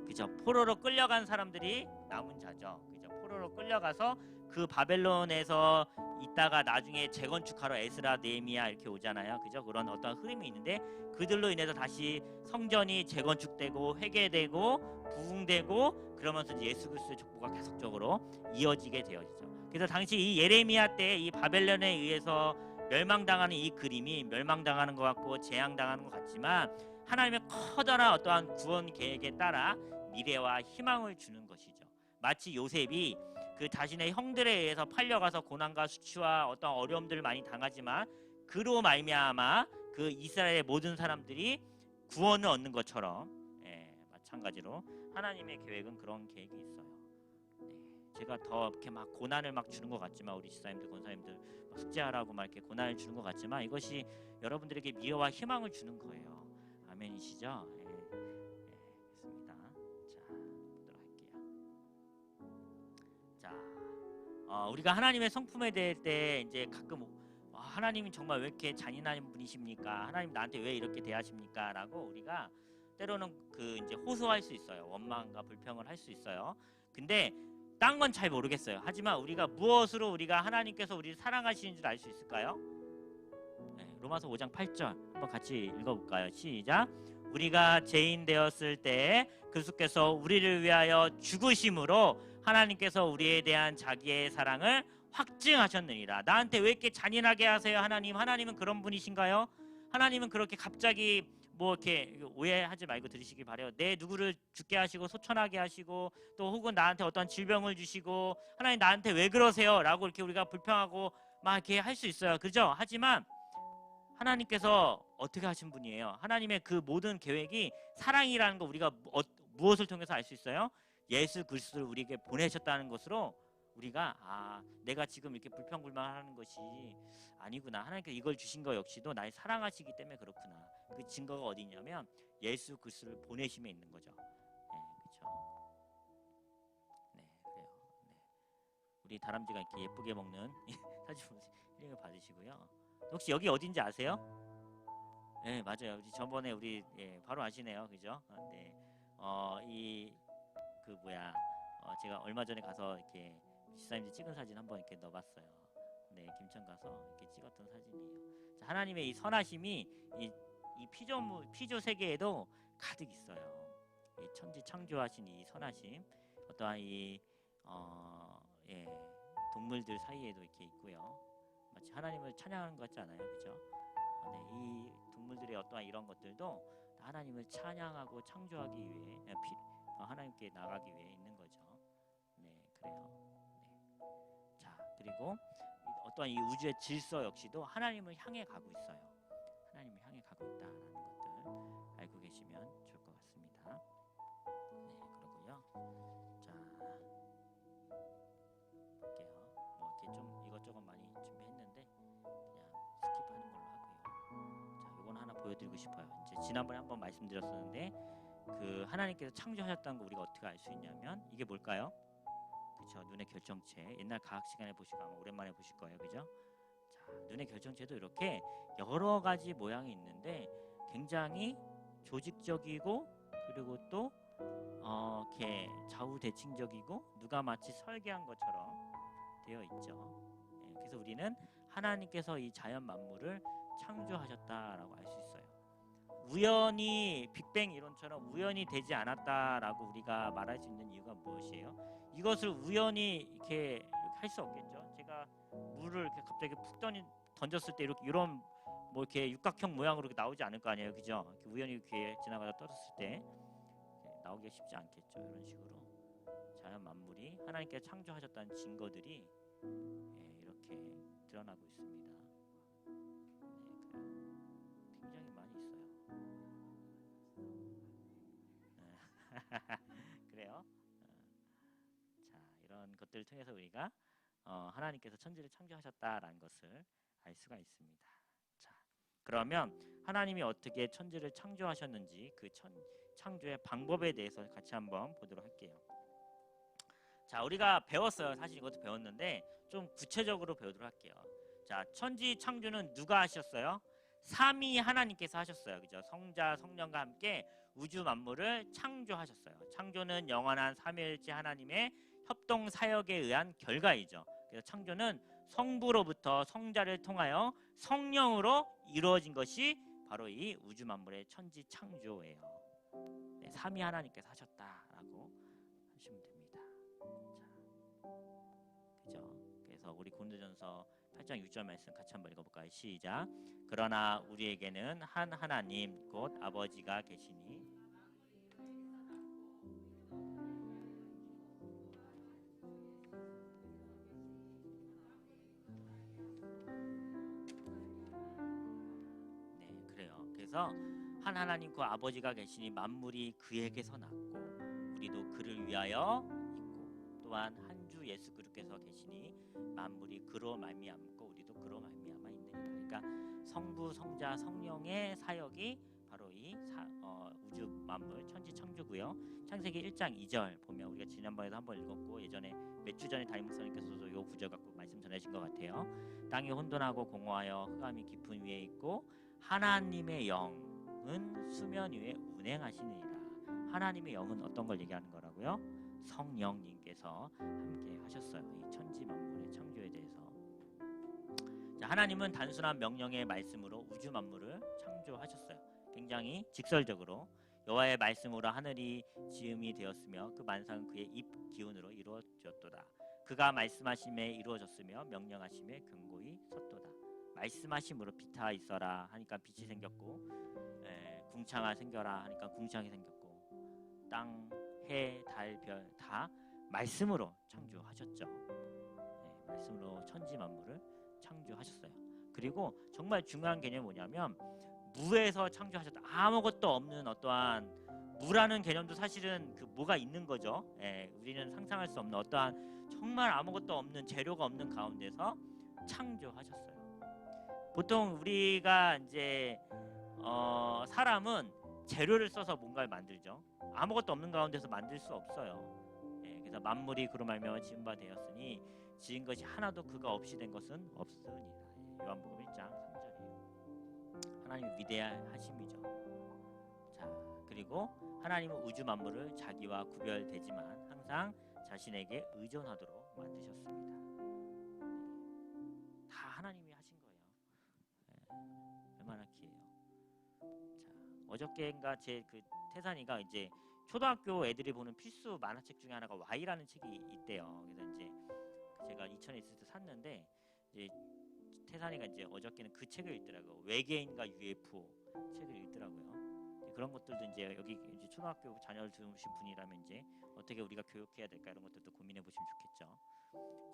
그죠? 포로로 끌려간 사람들이 남은 자죠. 그죠? 포로로 끌려가서 그 바벨론에서 있다가 나중에 재건축하러 에스라, 느헤미야 이렇게 오잖아요. 그죠? 그런 어떤 흐름이 있는데, 그들로 인해서 다시 성전이 재건축되고 회개되고 부흥되고 그러면서 예수 그리스도의 족보가 계속적으로 이어지게 되어지죠. 그래서 당시 이 예레미야 때 이 바벨론에 의해서 멸망당하는 이 그림이 멸망당하는 것 같고 재앙당하는 것 같지만, 하나님의 커다란 어떠한 구원 계획에 따라 미래와 희망을 주는 것이죠. 마치 요셉이 그 자신의 형들에 의해서 팔려가서 고난과 수치와 어떤 어려움들을 많이 당하지만 그로 말미암아 그 이스라엘의 모든 사람들이 구원을 얻는 것처럼, 마찬가지로 하나님의 계획은 그런 계획이 있어요. 제가 더 이렇게 막 고난을 막 주는 것 같지만, 우리 집사님들, 권사님들 숙제하라고 막 이렇게 고난을 주는 것 같지만, 이것이 여러분들에게 미래와 희망을 주는 거예요. 아멘이시죠? 됐습니다. 자, 보도록 할게요. 자, 우리가 하나님의 성품에 대할 때 이제 가끔 하나님이 정말 왜 이렇게 잔인한 분이십니까? 하나님 나한테 왜 이렇게 대하십니까? 라고 우리가 때로는 그 이제 호소할 수 있어요. 원망과 불평을 할 수 있어요. 근데 딴 건 잘 모르겠어요. 하지만 우리가 무엇으로 우리가 하나님께서 우리를 사랑하시는 줄 알 수 있을까요? 로마서 5장 8절 한번 같이 읽어볼까요? 시작. 우리가 죄인 되었을 때 그리스도께서 우리를 위하여 죽으심으로 하나님께서 우리에 대한 자기의 사랑을 확증하셨느니라. 나한테 왜 이렇게 잔인하게 하세요, 하나님? 하나님은 그런 분이신가요? 하나님은 그렇게 갑자기 뭐 이렇게 오해하지 말고 들으시길 바래요. 내 누구를 죽게 하시고 소천하게 하시고 또 혹은 나한테 어떤 질병을 주시고, 하나님 나한테 왜 그러세요? 라고 이렇게 우리가 불평하고 막 이렇게 할 수 있어요. 그죠? 하지만 하나님께서 어떻게 하신 분이에요? 하나님의 그 모든 계획이 사랑이라는 거 우리가 무엇을 통해서 알 수 있어요? 예수 그리스도를 우리에게 보내셨다는 것으로 우리가 내가 지금 이렇게 불평불만하는 것이 아니구나. 하나님께서 이걸 주신 거 역시도 날 사랑하시기 때문에 그렇구나. 그 증거가 어디 있냐면 예수 그리스도를 보내심에 있는 거죠. 그렇죠. 네, 그래요. 네. 우리 다람쥐가 이렇게 예쁘게 먹는 사진 보세요. 힐링을 받으시고요. 혹시 여기 어딘지 아세요? 네, 맞아요. 우리 저번에 우리 바로 아시네요, 그죠? 네, 이 그 뭐야, 제가 얼마 전에 가서 이렇게 집사님들 찍은 사진 한번 이렇게 넣어봤어요. 네, 김천 가서 이렇게 찍었던 사진이에요. 자, 하나님의 이 선하심이 이 피조 세계에도 가득 있어요. 이 천지 창조하신 이 선하심, 어떠한 예, 동물들 사이에도 이렇게 있고요. 마치 하나님을 찬양하는 것 같지 않아요, 그죠? 네, 이 동물들의 어떠한 이런 것들도 하나님을 찬양하고 창조하기 위해 하나님께 나가기 위해 있는 거죠. 네, 그래요. 네. 자, 그리고 어떠한 이 우주의 질서 역시도 하나님을 향해 가고 있어요. 하나님을 향해 가고 있다라는 것들 알고 계시면 좋을 것 같습니다. 네, 그러고요. 자, 볼게요. 이렇게 좀 이것저것 많이 준비했는데 그냥 스킵하는 걸로 하고요. 자, 요건 하나 보여드리고 싶어요. 이제 지난번에 한번 말씀드렸었는데 그 하나님께서 창조하셨다는 거 우리가 어떻게 알 수 있냐면 이게 뭘까요? 그렇죠. 눈의 결정체. 옛날 과학 시간에 보시고 아마 오랜만에 보실 거예요. 그죠? 자, 눈의 결정체도 이렇게 여러 가지 모양이 있는데 굉장히 조직적이고 그리고 또 이렇게 좌우대칭적이고 누가 마치 설계한 것처럼 되어 있죠. 예, 그래서 우리는 하나님께서 이 자연 만물을 창조하셨다라고 알 수 있어요. 우연히 빅뱅 이론처럼 우연히 되지 않았다라고 우리가 말할 수 있는 이유가 무엇이에요? 이것을 우연히 이렇게 할 수 없겠죠. 제가 물을 이렇게 갑자기 푹 던졌을 때 이런 뭐 이렇게 육각형 모양으로 이렇게 나오지 않을 거 아니에요, 그죠? 이렇게 우연히 이렇게 지나가다 떨어졌을 때 나오기가 쉽지 않겠죠. 이런 식으로 자연 만물이 하나님께서 창조하셨다는 증거들이 이렇게 드러나고 있습니다. 네, 그래요. 굉장히 많이 있어요. 그래요. 자, 이런 것들을 통해서 우리가 하나님께서 천지를 창조하셨다라는 것을 알 수가 있습니다. 자, 그러면 하나님이 어떻게 천지를 창조하셨는지 그 창조의 방법에 대해서 같이 한번 보도록 할게요. 자, 우리가 배웠어요. 사실 이것도 배웠는데 좀 구체적으로 배우도록 할게요. 자, 천지 창조는 누가 하셨어요? 삼위 하나님께서 하셨어요. 그죠? 성자, 성령과 함께 우주 만물을 창조하셨어요. 창조는 영원한 삼위일체 하나님의 협동 사역에 의한 결과이죠. 그래서 창조는 성부로부터 성자를 통하여 성령으로 이루어진 것이 바로 이 우주 만물의 천지 창조예요. 네, 삼위 하나님께서 하셨다라고 하시면 됩니다. 자, 그죠? 그래서 우리 고린도전서 8장 6절 말씀 같이 한번 읽어볼까요? 시작. 그러나 우리에게는 한 하나님 곧 아버지가 계시니 네, 그래요. 그래서 한 하나님 그 아버지가 계시니 만물이 그에게서 났고 우리도 그를 위하여 있고 또한 한 주 예수 그리스도께서 계시니 만물이 그로 말미암고 우리도 그로 말미암아 있느니라. 그러니까 성부, 성자, 성령의 사역이 바로 이 우주 만물 천지 창조고요. 창세기 1장 2절 보면 우리가 지난번에도 한번 읽었고 예전에 몇 주 전에 담임 목사님께서도 이 구절 갖고 말씀 전하신 것 같아요. 땅이 혼돈하고 공허하여 흑암이 깊은 위에 있고 하나님의 영은 수면 위에 운행하시느니라. 하나님의 영은 어떤 걸 얘기하는 거라고요? 성령님께서 함께 하셨어요. 이 천지 만물의 창조에 대해서. 자, 하나님은 단순한 명령의 말씀으로 우주 만물을 창조하셨어요. 굉장히 직설적으로 여호와의 말씀으로 하늘이 지음이 되었으며 그 만상은 그의 입 기운으로 이루어졌도다. 그가 말씀하심에 이루어졌으며 명령하심에 견고히 섰도다. 말씀하심으로 빛아 있어라 하니까 빛이 생겼고 궁창아 생겨라 하니까 궁창이 생겼고 땅, 해, 달, 별 다 말씀으로 창조하셨죠. 말씀으로 천지 만물을 창조하셨어요. 그리고 정말 중요한 개념이 뭐냐면 무에서 창조하셨다. 아무것도 없는 어떠한 무라는 개념도 사실은 그 뭐가 있는 거죠. 우리는 상상할 수 없는 어떠한 정말 아무것도 없는 재료가 없는 가운데서 창조하셨어요. 보통 우리가 이제 사람은 재료를 써서 뭔가를 만들죠. 아무것도 없는 가운데서 만들 수 없어요. 그래서 만물이 그로 말미암아 지은 바 되었으니 지은 것이 하나도 그가 없이 된 것은 없으니라. 요한복음 1장 3절이에요. 하나님 위대하심이죠. 자, 그리고 하나님은 우주 만물을 자기와 구별되지만 항상 자신에게 의존하도록 만드셨습니다. 다 하나님이 하신 거예요. 얼마나 귀해요. 자, 어저께인가 제 그 태산이가 이제 초등학교 애들이 보는 필수 만화책 중에 하나가 Y라는 책이 있대요. 그래서 이제 제가 이천에 있을 때 샀는데 이제 태산이가 이제 어저께는 그 책을 읽더라고요. 외계인과 UFO 책을 읽더라고요. 그런 것들도 이제 여기 이제 초등학교 자녀를 두신 분이라면 이제 어떻게 우리가 교육해야 될까 이런 것들도 고민해 보시면 좋겠죠.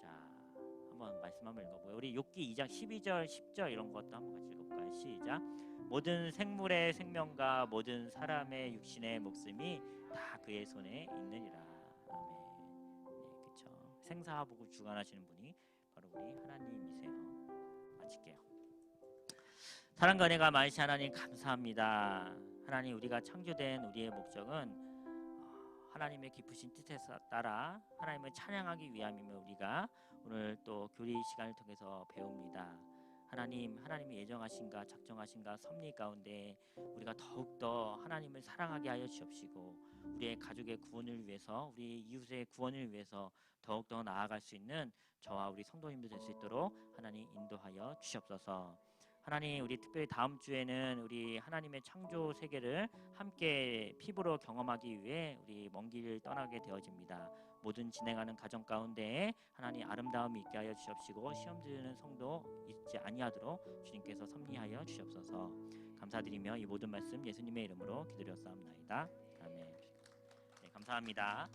자, 한번 말씀 한번 읽어보요. 우리 욥기 2장 12절 10절 이런 것도 한번 같이 읽어볼까요? 시작. 모든 생물의 생명과 모든 사람의 육신의 목숨이 다 그의 손에 있느니라. 아멘. 네, 그렇죠. 생사하복을 주관하시는 분이 바로 우리 하나님이세요. 마칠게요. 사랑과 은혜가 많으신 하나님 감사합니다. 하나님, 우리가 창조된 우리의 목적은 하나님의 깊으신 뜻에 따라 하나님을 찬양하기 위함이며 우리가 오늘 또 교리 시간을 통해서 배웁니다. 하나님이 예정하신가 작정하신가 섭리 가운데 우리가 더욱더 하나님을 사랑하게 하여 주옵시고 우리의 가족의 구원을 위해서 우리 이웃의 구원을 위해서 더욱더 나아갈 수 있는 저와 우리 성도님들 될 수 있도록 하나님 인도하여 주시옵소서. 하나님, 우리 특별히 다음 주에는 우리 하나님의 창조 세계를 함께 피부로 경험하기 위해 우리 먼 길을 떠나게 되어집니다. 모든 진행하는 가정 가운데 하나님 아름다움이 있게 하여 주시옵시고 시험 드리는 성도 있지 아니하도록 주님께서 섭리하여 주시옵소서. 감사드리며 이 모든 말씀 예수님의 이름으로 기도드렸사옵나이다. 아멘. 네, 감사합니다.